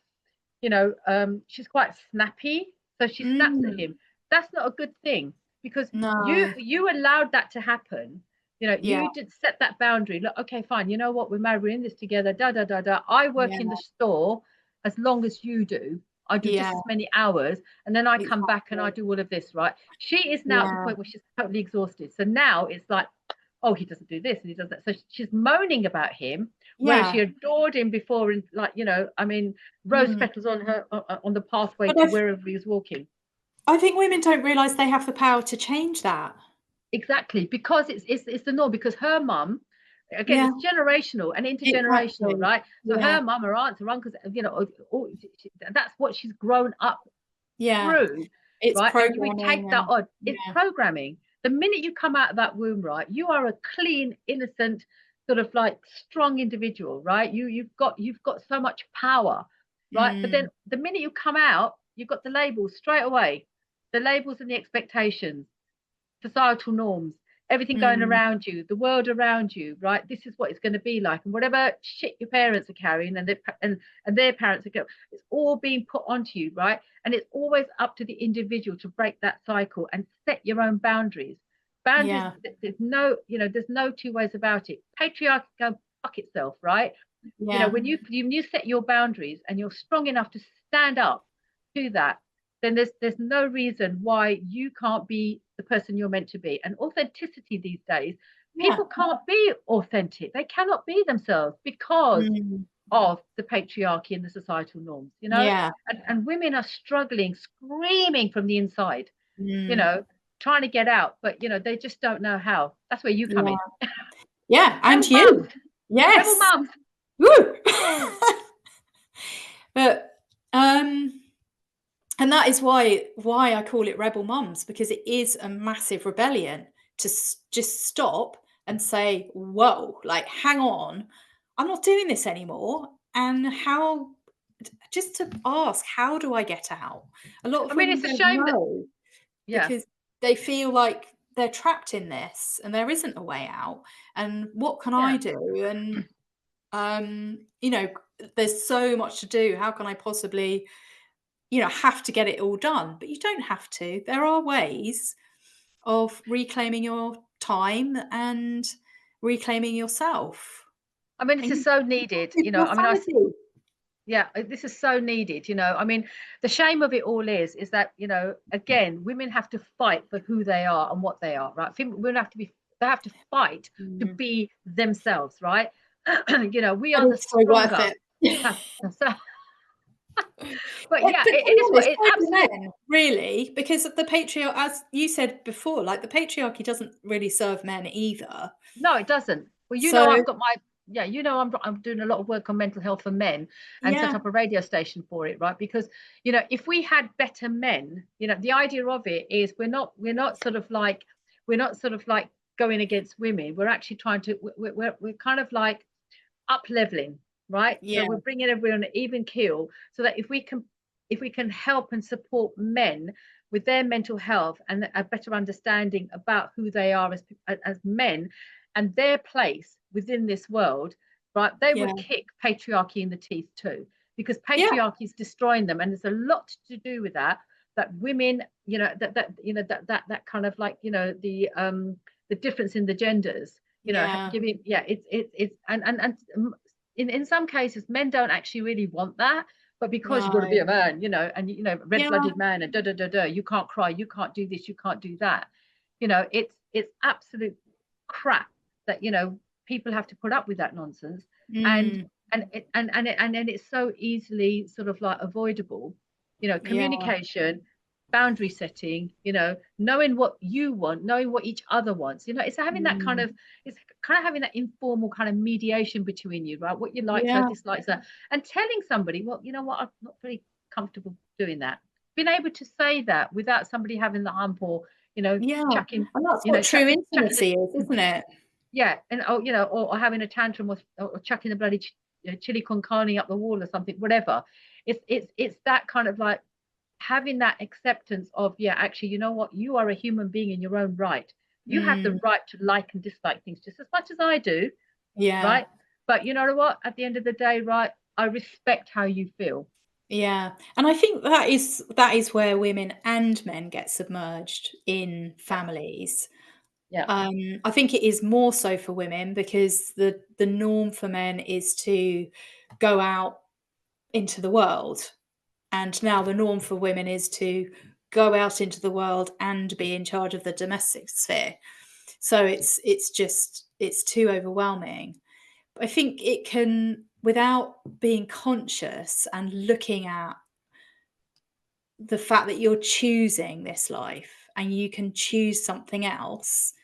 Speaker 2: she's quite snappy. So she snaps at
Speaker 1: Mm.
Speaker 2: him. That's not a good thing, because you
Speaker 1: No.
Speaker 2: you allowed that to happen.
Speaker 1: Yeah.
Speaker 2: You did set that boundary. Look, okay, fine. You know what? We're married. We're in this together. Da da da da. I work
Speaker 1: Yeah.
Speaker 2: in the store as long as you do. I do
Speaker 1: Yeah.
Speaker 2: just as many hours, and then I come back and I
Speaker 1: Exactly.
Speaker 2: do all of this. Right? She is now at the
Speaker 1: Yeah.
Speaker 2: point where she's totally exhausted. So now it's like, oh, he doesn't do this and he does that. So she's moaning about him, whereas she
Speaker 1: Yeah.
Speaker 2: adored him before, and like, I mean, rose
Speaker 1: Mm.
Speaker 2: petals on the pathway
Speaker 1: But
Speaker 2: to wherever he was walking.
Speaker 1: I think women don't realise they have the power to change that.
Speaker 2: Exactly, because it's the norm. Because her mum, again,
Speaker 1: Yeah.
Speaker 2: it's generational and intergenerational,
Speaker 1: Exactly.
Speaker 2: right? So
Speaker 1: Yeah.
Speaker 2: her mum, her aunts, her uncles, that's what she's grown up
Speaker 1: Yeah.
Speaker 2: through,
Speaker 1: It's
Speaker 2: right? And we
Speaker 1: programming
Speaker 2: take that
Speaker 1: and
Speaker 2: on. It's
Speaker 1: yeah.
Speaker 2: programming. The minute you come out of that womb, right, you are a clean, innocent, sort of like strong individual, right? You've got so much power, right? But then
Speaker 1: Mm.
Speaker 2: the minute you come out, you've got the labels straight away, the labels and the expectations, societal norms, everything going
Speaker 1: Mm.
Speaker 2: around you, the world around you, right? This is what it's going to be like, and whatever shit your parents are carrying, and their parents are going, it's all being put onto you, right? And it's always up to the individual to break that cycle and set your own boundaries. Boundaries,
Speaker 1: Yeah.
Speaker 2: there's no two ways about it. Patriarchy go fuck itself, right?
Speaker 1: Yeah.
Speaker 2: When you set your boundaries and you're strong enough to stand up to that, then there's no reason why you can't be the person you're meant to be. And authenticity these days,
Speaker 1: Yeah.
Speaker 2: people can't be authentic. They cannot be themselves because
Speaker 1: Mm.
Speaker 2: of the patriarchy and the societal norms,
Speaker 1: Yeah.
Speaker 2: and women are struggling, screaming from the inside, you
Speaker 1: Mm.
Speaker 2: know, trying to get out, but they just don't know how. That's where you come
Speaker 1: Yeah.
Speaker 2: in.
Speaker 1: Yeah, and
Speaker 2: Rebel mums,
Speaker 1: you.
Speaker 2: rebel
Speaker 1: Yes.
Speaker 2: mums.
Speaker 1: Woo! But, and that is why I call it Rebel Mums, because it is a massive rebellion to just stop and say, "Whoa, like, hang on, I'm not doing this anymore." And how just to ask, "How do I get out?" A lot
Speaker 2: I
Speaker 1: of
Speaker 2: mean,
Speaker 1: women
Speaker 2: it's a
Speaker 1: don't
Speaker 2: shame that,
Speaker 1: know
Speaker 2: yeah.
Speaker 1: because they feel like they're trapped in this and there isn't a way out. And what can I
Speaker 2: Yeah.
Speaker 1: do? And you know, there's so much to do. How can I possibly, have to get it all done? But you don't have to. There are ways of reclaiming your time and reclaiming yourself.
Speaker 2: I mean, this
Speaker 1: And
Speaker 2: is so needed,
Speaker 1: with your
Speaker 2: I mean,
Speaker 1: sanity.
Speaker 2: yeah, this is so needed, I mean, the shame of it all is that, again, women have to fight for who they are and what they are, right? Women they have to fight to
Speaker 1: Mm.
Speaker 2: be themselves, right? We
Speaker 1: But
Speaker 2: are the
Speaker 1: it's so worth
Speaker 2: stronger.
Speaker 1: it.
Speaker 2: So, but
Speaker 1: But
Speaker 2: yeah,
Speaker 1: to
Speaker 2: it
Speaker 1: be
Speaker 2: is what
Speaker 1: honest,
Speaker 2: it
Speaker 1: so do
Speaker 2: absolutely.
Speaker 1: men, really, because the as you said before, like, the patriarchy doesn't really serve men either.
Speaker 2: No, it doesn't. Well,
Speaker 1: So
Speaker 2: I've got my, yeah, I'm doing a lot of work on mental health for men, and set
Speaker 1: yeah,
Speaker 2: up a radio station for it, right? Because if we had better men, the idea of it is we're not sort of like going against women. We're actually trying to we're kind of like up leveling, right? So
Speaker 1: yeah,
Speaker 2: we're bringing everyone on an even keel, so that if we can help and support men with their mental health and a better understanding about who they are as men and their place within this world, right? They
Speaker 1: yeah,
Speaker 2: would kick patriarchy in the teeth too, because
Speaker 1: yeah,
Speaker 2: patriarchy is destroying them, and there's a lot to do with that. That women, that kind of like the difference in the genders,
Speaker 1: yeah.
Speaker 2: giving, yeah, it's and in some cases men don't actually really want that, but because you've got to be
Speaker 1: No.
Speaker 2: a man, and
Speaker 1: Yeah,
Speaker 2: red-blooded man, and you can't cry, you can't do this, you can't do that, it's absolute crap that people have to put up with that nonsense. and
Speaker 1: mm,
Speaker 2: and it's so easily sort of like avoidable,
Speaker 1: yeah,
Speaker 2: communication, boundary setting, knowing what you want, knowing what each other wants. It's having that kind
Speaker 1: Mm.
Speaker 2: of, it's kind of having that informal kind of mediation between you, right? What you likes are,
Speaker 1: Yeah,
Speaker 2: dislikes are, and telling somebody, well, you know what, I'm not really comfortable doing that. Being able to say that without somebody having the hump, or,
Speaker 1: yeah,
Speaker 2: chucking,
Speaker 1: and that's what true
Speaker 2: chucking the,
Speaker 1: intimacy is, isn't it?
Speaker 2: yeah, and or having a tantrum, or chucking the bloody chili con carne up the wall or something, whatever. It's that kind of like having that acceptance of, yeah, actually, you know what, you are a human being in your own right. You have the
Speaker 1: Mm,
Speaker 2: right to like and dislike things just as much as I do,
Speaker 1: yeah,
Speaker 2: right? But you know what? At the end of the day, right, I respect how you feel.
Speaker 1: yeah, and I think that is where women and men get submerged in
Speaker 2: Yeah,
Speaker 1: families.
Speaker 2: yeah.
Speaker 1: I think it is more so for women because the norm for men is to go out into the world, and now the norm for women is to go out into the world and be in charge of the domestic sphere. So it's too overwhelming. I think it can, without being conscious and looking at the fact that you're choosing this life and you can choose something else,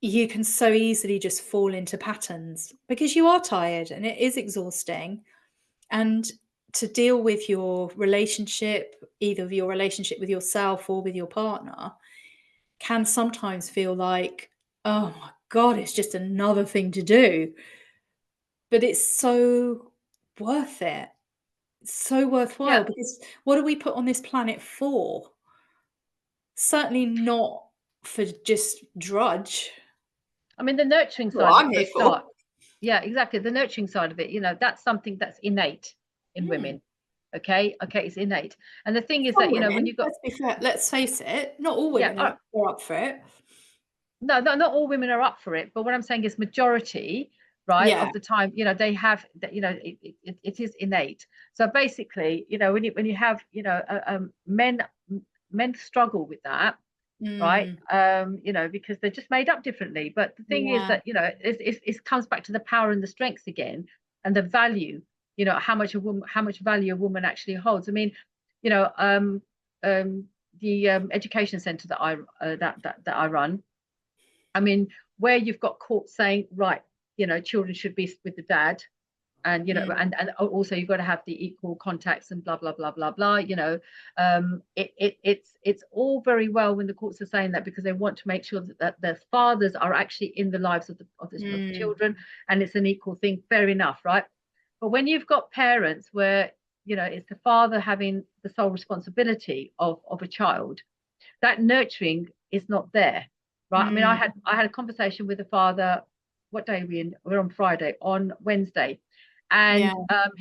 Speaker 1: you can so easily just fall into patterns because you are tired and it is exhausting. And to deal with your relationship, either your relationship with yourself or with your partner, can sometimes feel like, oh my God, it's just another thing to do. But it's so worth it. It's so worthwhile
Speaker 2: Yeah.
Speaker 1: because what do we put on this planet for? Certainly not for just drudge.
Speaker 2: I mean, the nurturing
Speaker 1: That's what
Speaker 2: side of it
Speaker 1: I'm
Speaker 2: for a
Speaker 1: here for.
Speaker 2: start. Yeah, exactly. The nurturing side of it, that's something that's innate in
Speaker 1: Mm.
Speaker 2: women. Okay, it's innate. And the thing is
Speaker 1: Some
Speaker 2: that, when
Speaker 1: women,
Speaker 2: you've got,
Speaker 1: let's be fair, let's face it, not all
Speaker 2: yeah,
Speaker 1: women are up for it.
Speaker 2: no, no, not all women are up for it, but what I'm saying is majority, right,
Speaker 1: Yeah.
Speaker 2: of the time, they have that, it is innate. So basically, when you have, men struggle with that, right?
Speaker 1: Mm.
Speaker 2: Because they're just made up differently. But the thing is
Speaker 1: Yeah.
Speaker 2: that, it comes back to the power and the strengths again, and the value, how much value a woman actually holds. I mean, you know, um, the education centre that I run, I mean, where you've got courts saying, right, children should be with the dad, and
Speaker 1: Mm.
Speaker 2: and also you've got to have the equal contacts and blah blah blah blah blah. It's all very well when the courts are saying that, because they want to make sure that the fathers are actually in the lives of the
Speaker 1: Mm.
Speaker 2: children, and it's an equal thing. Fair enough, right? But when you've got parents where, it's the father having the sole responsibility of a child, that nurturing is not there, right? I mean, I
Speaker 1: Mm.
Speaker 2: had I had a conversation with the father. What day are we in? We're on Friday. On Wednesday,
Speaker 1: Yeah.
Speaker 2: and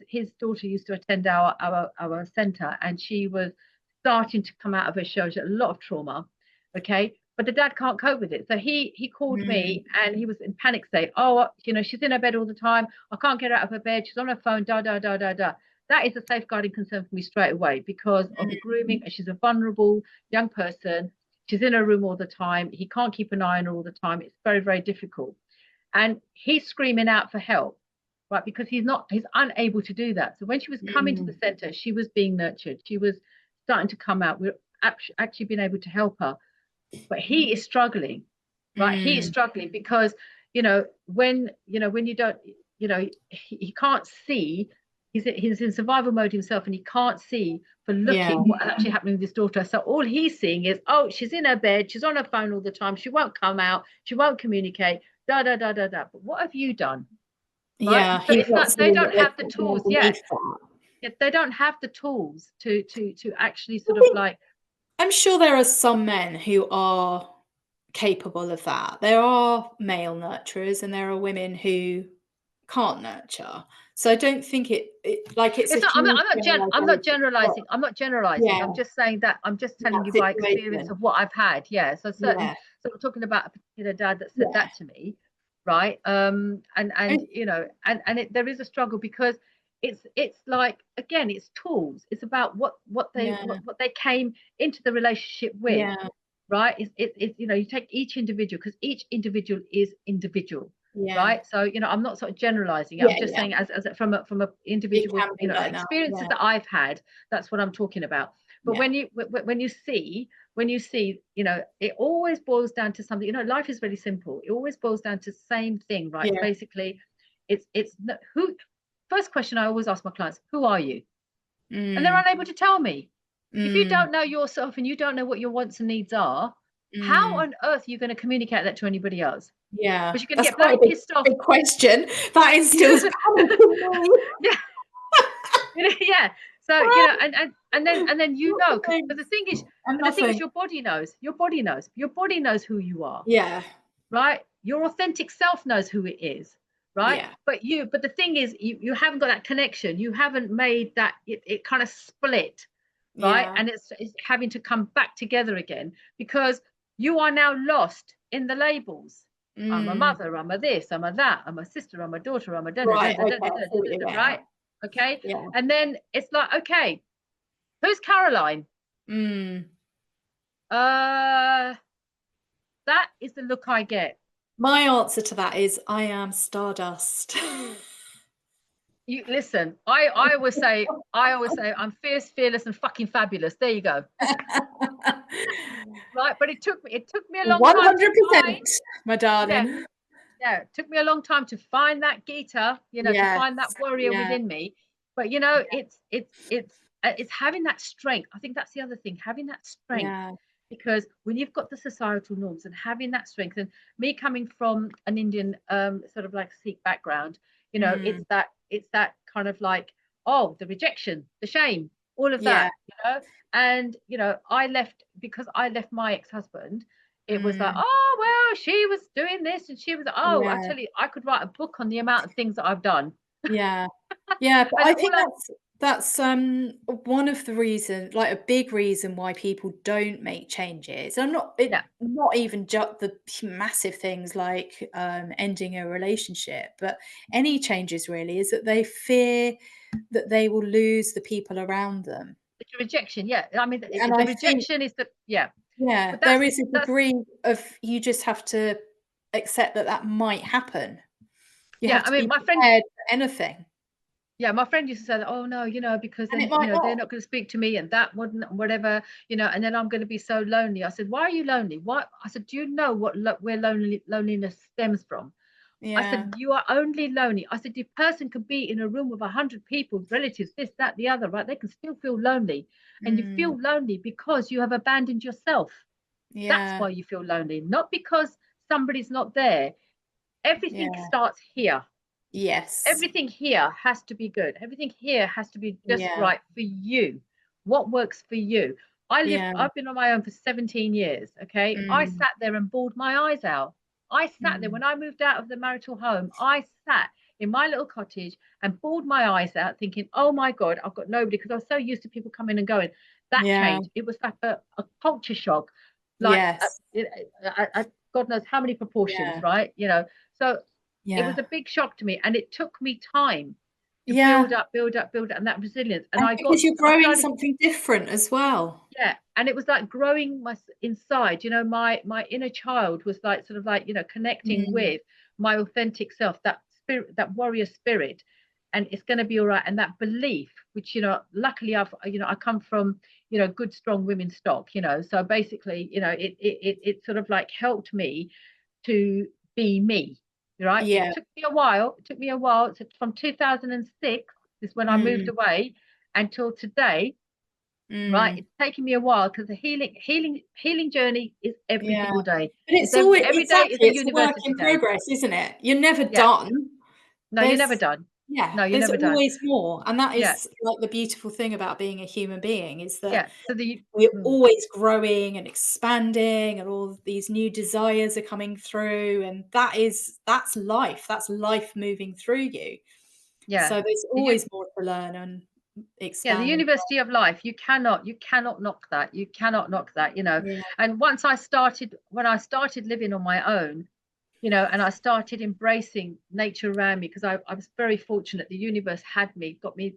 Speaker 2: his daughter used to attend our centre, and she was starting to come out of her shell. She had a lot of trauma, okay. But the dad can't cope with it, so he called
Speaker 1: Mm.
Speaker 2: me, and he was in panic state. Oh, she's in her bed all the time. I can't get her out of her bed. She's on her phone. Da da da da da. That is a safeguarding concern for me straight away, because of the grooming, and she's a vulnerable young person. She's in her room all the time. He can't keep an eye on her all the time. It's very, very difficult. And he's screaming out for help, right? Because he's unable to do that. So when she was coming to the
Speaker 1: Mm.
Speaker 2: center, she was being nurtured. She was starting to come out. We're actually being able to help her. But he is struggling, right? He is
Speaker 1: Mm.
Speaker 2: struggling because, when you don't, he can't see. He's in survival mode himself, and he can't see for
Speaker 1: Yeah.
Speaker 2: looking what's actually happening with his daughter. So all he's seeing is, oh, she's in her bed, she's on her phone all the time, she won't come out, she won't communicate, da da da da da. But what have you done, right?
Speaker 1: Yeah.
Speaker 2: So
Speaker 1: He's
Speaker 2: it's
Speaker 1: not
Speaker 2: not, they
Speaker 1: seeing that
Speaker 2: don't
Speaker 1: there's
Speaker 2: have the
Speaker 1: something
Speaker 2: tools yet.
Speaker 1: underneath that.
Speaker 2: Yet they don't have the tools to actually
Speaker 1: I
Speaker 2: sort of
Speaker 1: think
Speaker 2: like,
Speaker 1: I'm sure there are some men who are capable of that. There are male nurturers and there are women who can't nurture. So I don't think it's a
Speaker 2: it's not, I'm not,
Speaker 1: huge
Speaker 2: I'm not
Speaker 1: generalization. But
Speaker 2: generalizing. I'm not generalizing.
Speaker 1: yeah,
Speaker 2: I'm just saying that, I'm just
Speaker 1: in
Speaker 2: telling
Speaker 1: that
Speaker 2: you by experience
Speaker 1: situation.
Speaker 2: of what I've had. Yeah. So certain,
Speaker 1: Yeah.
Speaker 2: so I'm talking about a particular dad that said
Speaker 1: Yeah.
Speaker 2: that to me, right? And
Speaker 1: And
Speaker 2: there is a struggle, because it's like, again, it's tools. It's about
Speaker 1: yeah.
Speaker 2: what they came into the relationship with,
Speaker 1: Yeah.
Speaker 2: right? You take each individual, because each individual is individual,
Speaker 1: Yeah.
Speaker 2: right? So, I'm not sort of generalizing it. I'm
Speaker 1: Yeah,
Speaker 2: just
Speaker 1: yeah.
Speaker 2: saying, as from a
Speaker 1: It
Speaker 2: individual,
Speaker 1: can be like that.
Speaker 2: experiences
Speaker 1: Yeah.
Speaker 2: that I've had. That's what I'm talking about. But
Speaker 1: Yeah.
Speaker 2: when you see, it always boils down to something. Life is really simple. It always boils down to the same thing, right? It's
Speaker 1: Yeah.
Speaker 2: basically, it's who. First question I always ask my clients: Who are you? And they're
Speaker 1: Mm.
Speaker 2: unable to tell me. If you
Speaker 1: Mm.
Speaker 2: don't know yourself and you don't know what your wants and needs are, how
Speaker 1: Mm.
Speaker 2: on earth are you going to communicate that to anybody else?
Speaker 1: Yeah.
Speaker 2: Because you're going to
Speaker 1: That's
Speaker 2: get
Speaker 1: quite a
Speaker 2: bloody
Speaker 1: big
Speaker 2: pissed off.
Speaker 1: big question. That instills
Speaker 2: Yeah.
Speaker 1: panic in me.
Speaker 2: Yeah. So, and then because but
Speaker 1: Thanks. And
Speaker 2: the thing is,
Speaker 1: nothing.
Speaker 2: your body knows. Your body knows who you are,
Speaker 1: Yeah.
Speaker 2: right? Your authentic self knows who it is, right?
Speaker 1: Yeah.
Speaker 2: But the thing is, you haven't got that connection. You haven't made that it kind of split, right?
Speaker 1: Yeah.
Speaker 2: And it's having to come back together again because you are now lost in the labels. I'm a
Speaker 1: Mm.
Speaker 2: mother, I'm a this, I'm a that, I'm a sister, I'm a daughter, I'm a da da da
Speaker 1: Right,
Speaker 2: da da
Speaker 1: okay,
Speaker 2: da
Speaker 1: I see what
Speaker 2: da
Speaker 1: you're
Speaker 2: da,
Speaker 1: getting
Speaker 2: right?
Speaker 1: at.
Speaker 2: Okay.
Speaker 1: Yeah.
Speaker 2: And then it's like, okay, who's Caroline?
Speaker 1: Mm.
Speaker 2: Uh, that is the look I get.
Speaker 1: My answer to that is I am stardust.
Speaker 2: You listen, I always say I'm fierce, fearless, and fucking fabulous. There you go. Right. But it took me a long time to find,
Speaker 1: 100%, my
Speaker 2: yeah,
Speaker 1: darling.
Speaker 2: yeah, it took me a long time to find that Geeta, to
Speaker 1: Yes.
Speaker 2: find that warrior
Speaker 1: Yeah.
Speaker 2: within me. But it's having that strength. I think that's the other thing, having that strength.
Speaker 1: Yeah.
Speaker 2: Because when you've got the societal norms and having that strength, and me coming from an Indian sort of like Sikh background,
Speaker 1: Mm.
Speaker 2: it's that kind of like, oh, the rejection, the shame, all of
Speaker 1: Yeah.
Speaker 2: that, and I left my ex-husband. It was like,
Speaker 1: Mm.
Speaker 2: oh well, she was doing this and she was, oh, I
Speaker 1: Yeah.
Speaker 2: tell you, I could write a book on the amount of things that I've done.
Speaker 1: Yeah. Yeah, but
Speaker 2: And
Speaker 1: I
Speaker 2: all
Speaker 1: think
Speaker 2: I
Speaker 1: that's one of the reasons, like a big reason why people don't make changes. I'm not
Speaker 2: Yeah,
Speaker 1: not even just the massive things like ending a relationship, but any changes really is that they fear that they will lose the people around them.
Speaker 2: it's a rejection. Yeah, I mean,
Speaker 1: And
Speaker 2: the
Speaker 1: I think,
Speaker 2: rejection is the, yeah,
Speaker 1: yeah,
Speaker 2: but
Speaker 1: there
Speaker 2: that's
Speaker 1: is a
Speaker 2: that's
Speaker 1: degree of you just have to accept that that might happen. You
Speaker 2: yeah.
Speaker 1: have
Speaker 2: I
Speaker 1: to
Speaker 2: mean,
Speaker 1: be
Speaker 2: my friend
Speaker 1: prepared for anything,
Speaker 2: Yeah, my friend used to say that, oh no, because
Speaker 1: and it
Speaker 2: then,
Speaker 1: might
Speaker 2: they're
Speaker 1: not.
Speaker 2: not going to speak to me and that wouldn't, whatever, and then I'm going to be so lonely. I said, why are you lonely? Why? I said, do you know where loneliness stems from? I
Speaker 1: Yeah.
Speaker 2: said, you are only lonely. I said, the person could be in a room with 100 people, relatives, this, that, the other, right? They can still feel lonely. And you
Speaker 1: Mm.
Speaker 2: feel lonely because you have abandoned yourself. That's
Speaker 1: Yeah.
Speaker 2: why you feel lonely, not because somebody's not there. Everything
Speaker 1: Yeah.
Speaker 2: starts here.
Speaker 1: Yes.
Speaker 2: Everything here has to be good. Everything here has to be just
Speaker 1: Yeah.
Speaker 2: right for you. What works for you?
Speaker 1: Yeah.
Speaker 2: I've been on my own for 17 years. Okay. I
Speaker 1: Mm.
Speaker 2: sat there and bawled my eyes out. I sat there
Speaker 1: Mm.
Speaker 2: when I moved out of the marital home. I sat in my little cottage and bawled my eyes out, thinking, oh my God, I've got nobody, because I was so used to people coming and going. That
Speaker 1: Yeah.
Speaker 2: changed. It was like a culture shock, like
Speaker 1: Yes.
Speaker 2: God knows how many proportions,
Speaker 1: Yeah.
Speaker 2: right? So it was
Speaker 1: Yeah.
Speaker 2: a big shock to me, and it took me time to build
Speaker 1: Yeah.
Speaker 2: up, build up, build up, and that resilience. And
Speaker 1: And because you're
Speaker 2: I
Speaker 1: growing
Speaker 2: started,
Speaker 1: something different as well.
Speaker 2: yeah, and it was like growing inside. My inner child was like sort of like connecting
Speaker 1: Mm.
Speaker 2: with my authentic self, that spirit, that warrior spirit, and it's going to be all right. And that belief, which luckily I come from good strong women stock. So basically it sort of like helped me to be me, right? It
Speaker 1: Yeah.
Speaker 2: took me a while. It took me a while. From 2006 is when I moved
Speaker 1: Mm.
Speaker 2: away until today, right?
Speaker 1: Mm.
Speaker 2: It's taken me a while because the healing journey is every
Speaker 1: Yeah.
Speaker 2: single day.
Speaker 1: But
Speaker 2: It's
Speaker 1: it's always
Speaker 2: every day is
Speaker 1: exactly,
Speaker 2: a
Speaker 1: it's a work
Speaker 2: university
Speaker 1: in
Speaker 2: day.
Speaker 1: progress, isn't it? You're never
Speaker 2: Yeah.
Speaker 1: done.
Speaker 2: No, you're never
Speaker 1: There's
Speaker 2: done.
Speaker 1: yeah,
Speaker 2: No, you're
Speaker 1: there's
Speaker 2: never done.
Speaker 1: always more, and that
Speaker 2: Yeah.
Speaker 1: is, like, the beautiful thing about being a human being is that
Speaker 2: Yeah. So the
Speaker 1: we're
Speaker 2: mm,
Speaker 1: always growing and expanding, and all these new desires are coming through, and that's life. That's life moving through you.
Speaker 2: yeah.
Speaker 1: So there's
Speaker 2: The u-
Speaker 1: always more to learn and
Speaker 2: yeah, the
Speaker 1: expand and
Speaker 2: university of life. You cannot knock that. You cannot knock that.
Speaker 1: grow. Yeah.
Speaker 2: And when I started living on my own, and I started embracing nature around me, because I was very fortunate. The universe got me,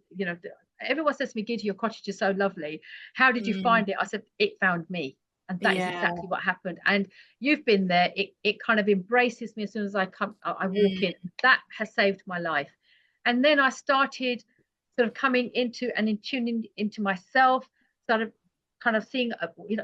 Speaker 2: everyone says to me, Gita, your cottage is so lovely. How did you
Speaker 1: Mm.
Speaker 2: find it? I said, it found me. And that is
Speaker 1: Yeah.
Speaker 2: exactly what happened. And you've been there. It kind of embraces me as soon as I walk
Speaker 1: Mm.
Speaker 2: in. That has saved my life. And then I started sort of coming into and in tuning into myself, sort of kind of seeing,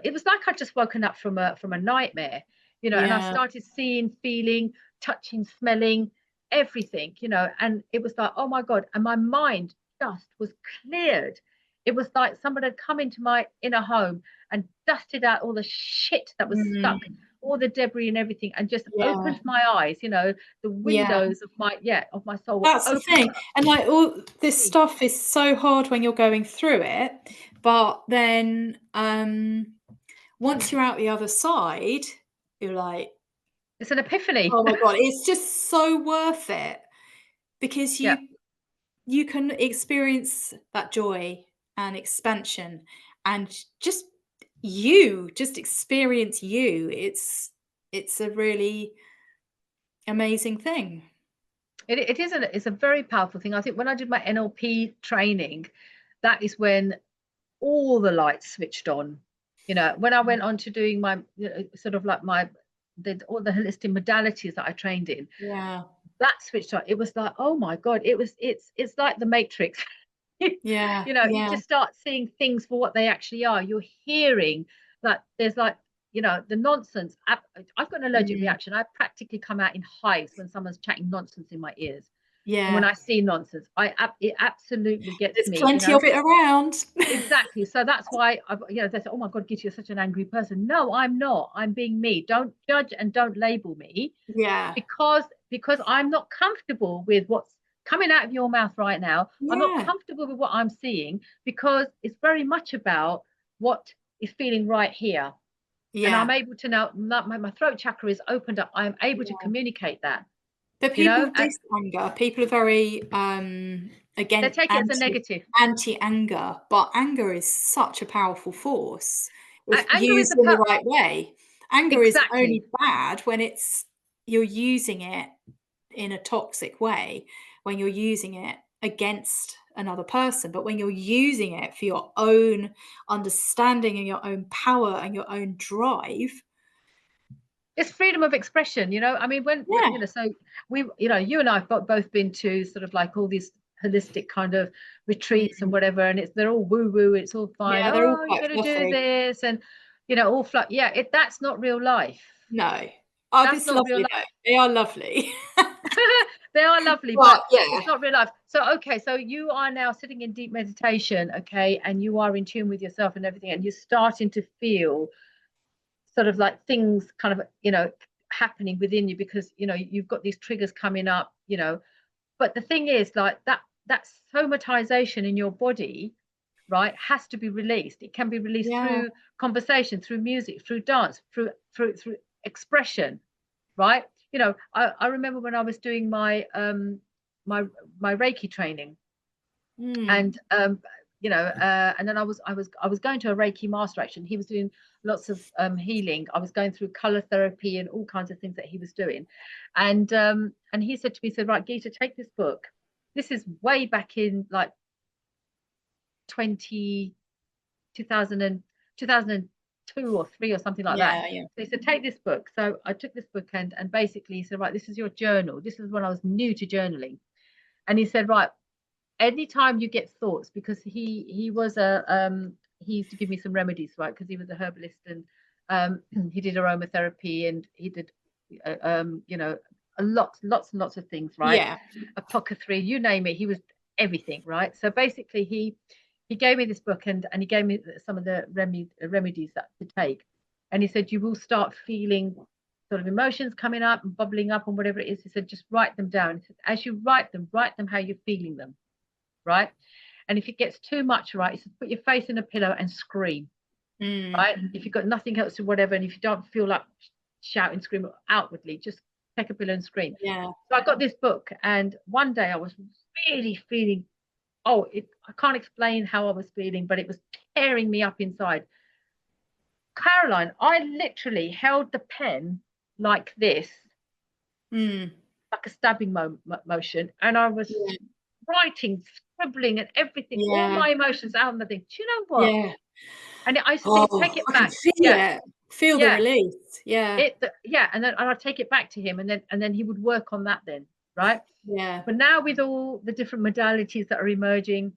Speaker 2: it was like I'd just woken up from a nightmare, and I
Speaker 1: Yeah.
Speaker 2: started seeing, feeling, touching, smelling, everything, and it was like, oh my God. And my mind just was cleared. It was like somebody had come into my inner home and dusted out all the shit that was stuck,
Speaker 1: Mm.
Speaker 2: all the debris and everything, and just
Speaker 1: Yeah.
Speaker 2: opened my eyes, the
Speaker 1: Yeah.
Speaker 2: windows of my soul were
Speaker 1: That's the
Speaker 2: opened
Speaker 1: thing.
Speaker 2: up
Speaker 1: And like all this
Speaker 2: fully.
Speaker 1: stuff is so hard when you're going through it, but then once you're out the other side, you're like,
Speaker 2: It's an epiphany.
Speaker 1: oh my God, it's just so worth it because
Speaker 2: Yeah.
Speaker 1: you can experience that joy and expansion and just experience you. It's a really amazing thing.
Speaker 2: It's a very powerful thing. I think when I did my NLP training, that is when all the lights switched on. When I went on to doing my sort of like all the holistic modalities that I trained in,
Speaker 1: Yeah.
Speaker 2: that switched on. It was like, oh my God, it's like the Matrix.
Speaker 1: Yeah.
Speaker 2: You
Speaker 1: Yeah.
Speaker 2: just start seeing things for what they actually are. You're hearing that there's like, the nonsense. I've got an allergic
Speaker 1: Mm.
Speaker 2: reaction. I practically come out in hives when someone's chatting nonsense in my ears. And when
Speaker 1: Yeah.
Speaker 2: I see nonsense, it absolutely gets
Speaker 1: There's
Speaker 2: me,
Speaker 1: plenty of it around.
Speaker 2: Exactly. So that's why they say, "Oh my God, Gita, you're such an angry person." No, I'm not. I'm being me. Don't judge and don't label me
Speaker 1: Yeah.
Speaker 2: because I'm not comfortable with what's coming out of your mouth right now. I'm not
Speaker 1: Yeah.
Speaker 2: comfortable with what I'm seeing because it's very much about what is feeling right here. And I'm
Speaker 1: Yeah.
Speaker 2: able to now, my throat chakra is opened up. I am able to
Speaker 1: Yeah.
Speaker 2: communicate that,
Speaker 1: But
Speaker 2: you
Speaker 1: people
Speaker 2: know,
Speaker 1: diss anger. People are very
Speaker 2: they
Speaker 1: again
Speaker 2: take it as a negative.
Speaker 1: anti anger, but anger is such a powerful force if
Speaker 2: Anger is
Speaker 1: used
Speaker 2: a
Speaker 1: in the right way. Anger is
Speaker 2: exactly.
Speaker 1: only bad when you're using it in a toxic way, when you're using it against another person, but when you're using it for your own understanding and your own power and your own drive.
Speaker 2: It's freedom of expression. I mean, when
Speaker 1: Yeah.
Speaker 2: so you and I have both been to sort of like all these holistic kind of retreats and
Speaker 1: Mm.
Speaker 2: whatever, and they're all woo woo. It's all fine.
Speaker 1: Yeah, they're all
Speaker 2: Oh, you
Speaker 1: quite
Speaker 2: got to do
Speaker 1: fluffy.
Speaker 2: this, and all fluff. Yeah, that's not real life.
Speaker 1: No. Oh,
Speaker 2: That's
Speaker 1: it's
Speaker 2: not real
Speaker 1: lovely
Speaker 2: life.
Speaker 1: though. They are lovely.
Speaker 2: They are lovely,
Speaker 1: But
Speaker 2: but it's
Speaker 1: yeah,
Speaker 2: not real life. So okay, so you are now sitting in deep meditation, okay, and you are in tune with yourself and everything, and you're starting to feel sort of like things kind of happening within you because you've got these triggers coming up, but the thing is like that somatization in your body, right, has to be released. It can be released
Speaker 1: yeah.
Speaker 2: through conversation, through music, through dance, through expression, right. I remember when I was doing my my Reiki training,
Speaker 1: Mm.
Speaker 2: and and then I was going to a Reiki master. Actually, he was doing lots of healing. I was going through color therapy and all kinds of things that he was doing, and he said to me, he said, right, Geeta, take this book. This is way back in like 20 2000 and 2002 or 3 or something like that.
Speaker 1: Yeah, yeah.
Speaker 2: So he said, take this book. So I took this book, and basically he said, right, this is your journal. This is when I was new to journaling. And he said, right, anytime you get thoughts, because he used to give me some remedies, right, because he was a herbalist, and he did aromatherapy, and he did a lots and lots of things, right,
Speaker 1: Yeah.
Speaker 2: apothecary, you name it, he was everything, right. So basically he gave me this book, and he gave me some of the remedies that to take, and he said, you will start feeling sort of emotions coming up and bubbling up and whatever it is. He said, just write them down. He said, as you write them how you're feeling them, right? And if it gets too much, right, you put your face in a pillow and scream,
Speaker 1: Mm.
Speaker 2: right? If you've got nothing else or whatever, and if you don't feel like shouting, scream outwardly, just take a pillow and scream.
Speaker 1: Yeah.
Speaker 2: So I got this book, and one day I was really feeling, I can't explain how I was feeling, but it was tearing me up inside. Caroline, I literally held the pen like this,
Speaker 1: Mm.
Speaker 2: like a stabbing motion, and I was
Speaker 1: Yeah.
Speaker 2: writing, scribbling, and everything, all
Speaker 1: Yeah.
Speaker 2: my emotions out. And I think, do you know what?
Speaker 1: Yeah.
Speaker 2: And I used to think, take
Speaker 1: Oh,
Speaker 2: it
Speaker 1: I can
Speaker 2: back.
Speaker 1: feel
Speaker 2: Yeah,
Speaker 1: it. Feel the
Speaker 2: yeah,
Speaker 1: release. Yeah.
Speaker 2: yeah. And I'd take it back to him, and then he would work on that then, right?
Speaker 1: Yeah.
Speaker 2: But now with all the different modalities that are emerging,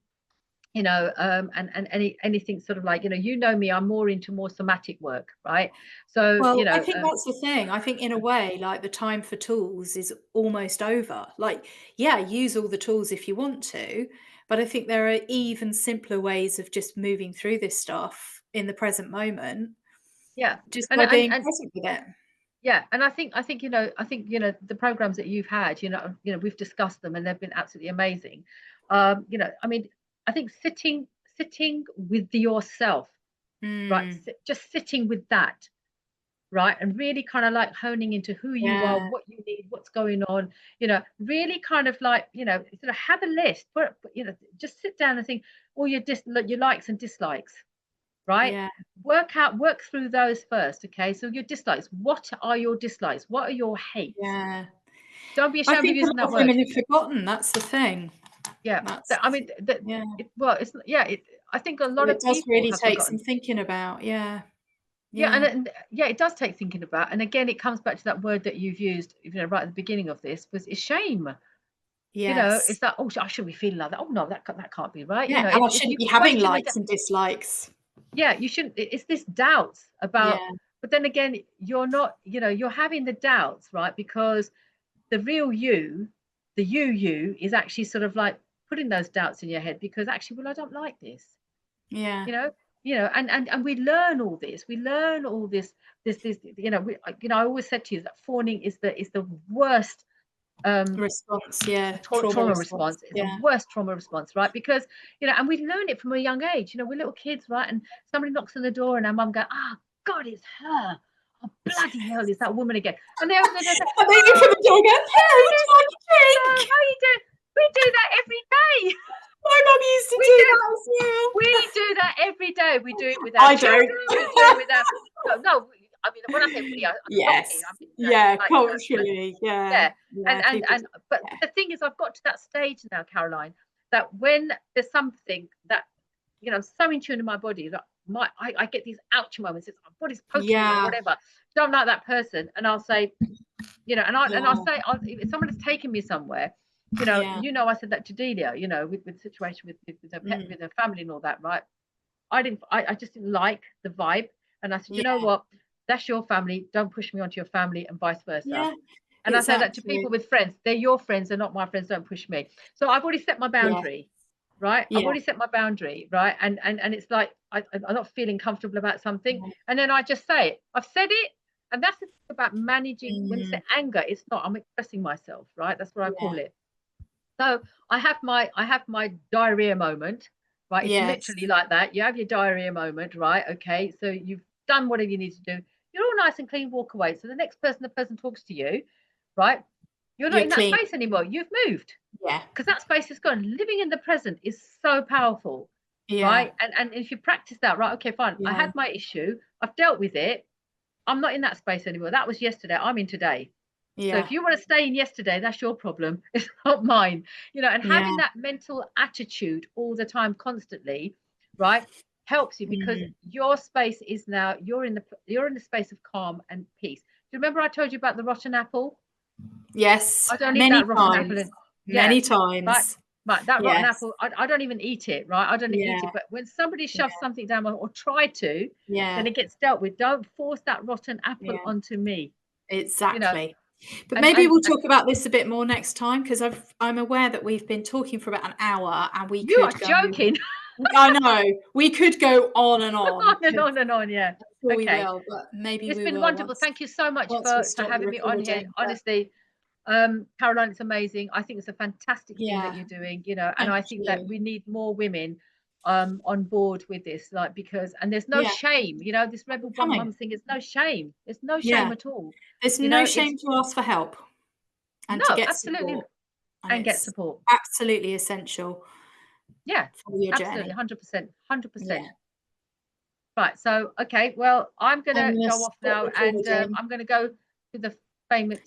Speaker 2: and anything sort of like, you know me, I'm more into more somatic work, right? So,
Speaker 1: Well, I think that's the thing. I think in a way, like, the time for tools is almost over. Like, yeah, use all the tools if you want to, but I think there are even simpler ways of just moving through this stuff in the present moment,
Speaker 2: yeah,
Speaker 1: just
Speaker 2: and
Speaker 1: by
Speaker 2: and
Speaker 1: being
Speaker 2: and
Speaker 1: present with it.
Speaker 2: yeah, and the programs that you've had, we've discussed them and they've been absolutely amazing. I mean, I think sitting with yourself, right?
Speaker 1: Mm,
Speaker 2: Just sitting with that, right? And really kind of like honing into who you are,
Speaker 1: yeah,
Speaker 2: what you need, what's going on, really kind of like, sort of have a list, but just sit down and think all your likes and dislikes, right?
Speaker 1: yeah,
Speaker 2: Work through those first, okay? So your dislikes, what are your dislikes? What are your hates?
Speaker 1: yeah.
Speaker 2: Don't be
Speaker 1: I
Speaker 2: ashamed of
Speaker 1: think a
Speaker 2: using
Speaker 1: lot
Speaker 2: that
Speaker 1: of
Speaker 2: word.
Speaker 1: women have forgotten, that's the thing.
Speaker 2: Yeah.
Speaker 1: That's
Speaker 2: I mean,
Speaker 1: yeah.
Speaker 2: well, it's yeah. I think a
Speaker 1: So
Speaker 2: lot
Speaker 1: it
Speaker 2: of
Speaker 1: does
Speaker 2: people
Speaker 1: really
Speaker 2: have
Speaker 1: take some
Speaker 2: forgotten.
Speaker 1: thinking about, yeah,
Speaker 2: Yeah,
Speaker 1: yeah,
Speaker 2: yeah, it does take thinking about. And again, it comes back to that word that you've used, right at the beginning of this, was is shame.
Speaker 1: yes.
Speaker 2: It's that, oh, I shouldn't be feeling like that. Oh no, that can't be right.
Speaker 1: Yeah, and I
Speaker 2: If
Speaker 1: shouldn't
Speaker 2: you
Speaker 1: be having
Speaker 2: question the,
Speaker 1: likes and dislikes.
Speaker 2: yeah, you shouldn't. It's this doubts about.
Speaker 1: Yeah,
Speaker 2: But then again, you're not. You're having the doubts, right? Because the real you, the you is actually sort of like putting those doubts in your head because actually, well, I don't like this.
Speaker 1: yeah.
Speaker 2: you know and we learn all this, I always said to you that fawning is the worst um
Speaker 1: Response, yeah, trauma
Speaker 2: trauma
Speaker 1: response,
Speaker 2: response. It's the
Speaker 1: yeah.
Speaker 2: worst trauma response, right? Because and we learn it from a young age. We're little kids, right? And somebody knocks on the door and our mum go, ah, God, it's her. Oh, bloody hell, is that woman again? And they open the door and say,
Speaker 1: And then you
Speaker 2: oh,
Speaker 1: open the door and go, "Hello, would
Speaker 2: hello,
Speaker 1: you like a
Speaker 2: hello,
Speaker 1: drink?"
Speaker 2: how you doing? We do that every day.
Speaker 1: My mum used to
Speaker 2: we
Speaker 1: do
Speaker 2: do
Speaker 1: that as well.
Speaker 2: We do that every day. We do it with our
Speaker 1: I don't.
Speaker 2: children. We do it with our no. I mean, when I say we, culturally,
Speaker 1: Yes.
Speaker 2: I mean,
Speaker 1: Yeah,
Speaker 2: like
Speaker 1: culturally, yeah.
Speaker 2: yeah.
Speaker 1: Yeah, people do,
Speaker 2: But
Speaker 1: yeah.
Speaker 2: the thing is, I've got to that stage now, Caroline, that when there's something that so in tune in my body that I get these ouch moments. It's my body's poking me or
Speaker 1: Yeah,
Speaker 2: whatever. Don't like that person, and I'll say, and I'll
Speaker 1: yeah,
Speaker 2: say, if someone has taken me somewhere,
Speaker 1: yeah.
Speaker 2: I said that to Delia, with the situation with her pet,
Speaker 1: Mm,
Speaker 2: with her family and all that, right? I just didn't like the vibe. And I said, you know
Speaker 1: yeah,
Speaker 2: what? That's your family. Don't push me onto your family and vice versa.
Speaker 1: yeah.
Speaker 2: And I
Speaker 1: It's
Speaker 2: say that to people
Speaker 1: absolute
Speaker 2: with friends. They're your friends. They're not my friends. Don't push me. So I've already set my
Speaker 1: yeah,
Speaker 2: boundary, right? I've
Speaker 1: yeah,
Speaker 2: already set my boundary, right? And it's like I'm not feeling comfortable about something.
Speaker 1: yeah.
Speaker 2: And then I just say it. I've said it. And that's the thing about managing. When you say
Speaker 1: Mm,
Speaker 2: anger, it's not. I'm expressing myself, right? That's what I
Speaker 1: yeah,
Speaker 2: call it. So I have my diarrhea moment, right? It's
Speaker 1: yes,
Speaker 2: literally like that. You have your diarrhea moment, right? Okay, so you've done whatever you need to do. You're all nice and clean, walk away. So the person talks to you, right? You're not
Speaker 1: you're
Speaker 2: in that
Speaker 1: clean.
Speaker 2: space anymore. You've moved
Speaker 1: Yeah,
Speaker 2: because that space is gone. Living in the present is so powerful,
Speaker 1: yeah,
Speaker 2: right? And if you practice that, right? Okay, fine. I
Speaker 1: yeah,
Speaker 2: had my issue. I've dealt with it. I'm not in that space anymore. That was yesterday. I'm in today. So
Speaker 1: yeah,
Speaker 2: if you want to stay in yesterday, that's your problem. It's not mine. And
Speaker 1: yeah.
Speaker 2: having that mental attitude all the time, constantly, right, helps you because
Speaker 1: Mm.
Speaker 2: your space is now you're in the space of calm and peace. Do you remember I told you about the rotten apple?
Speaker 1: Yes,
Speaker 2: I don't eat
Speaker 1: many
Speaker 2: that rotten apple.
Speaker 1: times,
Speaker 2: In, yeah,
Speaker 1: many
Speaker 2: right.
Speaker 1: times.
Speaker 2: Right, that rotten
Speaker 1: Yes,
Speaker 2: apple, I don't even eat it, right? I don't eat
Speaker 1: yeah,
Speaker 2: it. But when somebody
Speaker 1: yeah,
Speaker 2: shoves something down or try to, then
Speaker 1: yeah,
Speaker 2: it gets dealt with. Don't force that rotten apple
Speaker 1: yeah,
Speaker 2: onto me. You know,
Speaker 1: exactly. But
Speaker 2: and
Speaker 1: maybe
Speaker 2: and,
Speaker 1: we'll
Speaker 2: and
Speaker 1: talk about this a bit more next time because I'm aware that we've been talking for about an hour and we
Speaker 2: you are
Speaker 1: could go.
Speaker 2: joking.
Speaker 1: I know we could go on and on
Speaker 2: On and
Speaker 1: 'cause
Speaker 2: on and on, yeah.
Speaker 1: I'm sure we
Speaker 2: Okay.
Speaker 1: will, but maybe
Speaker 2: It's
Speaker 1: we
Speaker 2: been
Speaker 1: will
Speaker 2: wonderful. Thank you so much
Speaker 1: once we
Speaker 2: for
Speaker 1: stop the
Speaker 2: having me on here.
Speaker 1: recording. But
Speaker 2: Honestly, Caroline, it's amazing. I think it's a fantastic thing that
Speaker 1: yeah,
Speaker 2: you're doing, and
Speaker 1: thank
Speaker 2: I think that
Speaker 1: you.
Speaker 2: we need more women on board with this, like, because and there's no
Speaker 1: Yeah,
Speaker 2: shame, this rebel bomb
Speaker 1: coming.
Speaker 2: mum thing is no shame. There's no
Speaker 1: Yeah,
Speaker 2: shame at all.
Speaker 1: there's no
Speaker 2: It's
Speaker 1: shame to ask for help and to
Speaker 2: no,
Speaker 1: get
Speaker 2: absolutely,
Speaker 1: support, and
Speaker 2: and get
Speaker 1: it's
Speaker 2: support.
Speaker 1: absolutely essential
Speaker 2: Yeah,
Speaker 1: for your
Speaker 2: absolutely,
Speaker 1: journey.
Speaker 2: 100%,
Speaker 1: Yeah.
Speaker 2: 100%. Right. So, okay, well, I'm
Speaker 1: I'm
Speaker 2: gonna
Speaker 1: gonna
Speaker 2: go off
Speaker 1: stop
Speaker 2: now, and
Speaker 1: recording.
Speaker 2: I'm gonna go to the famous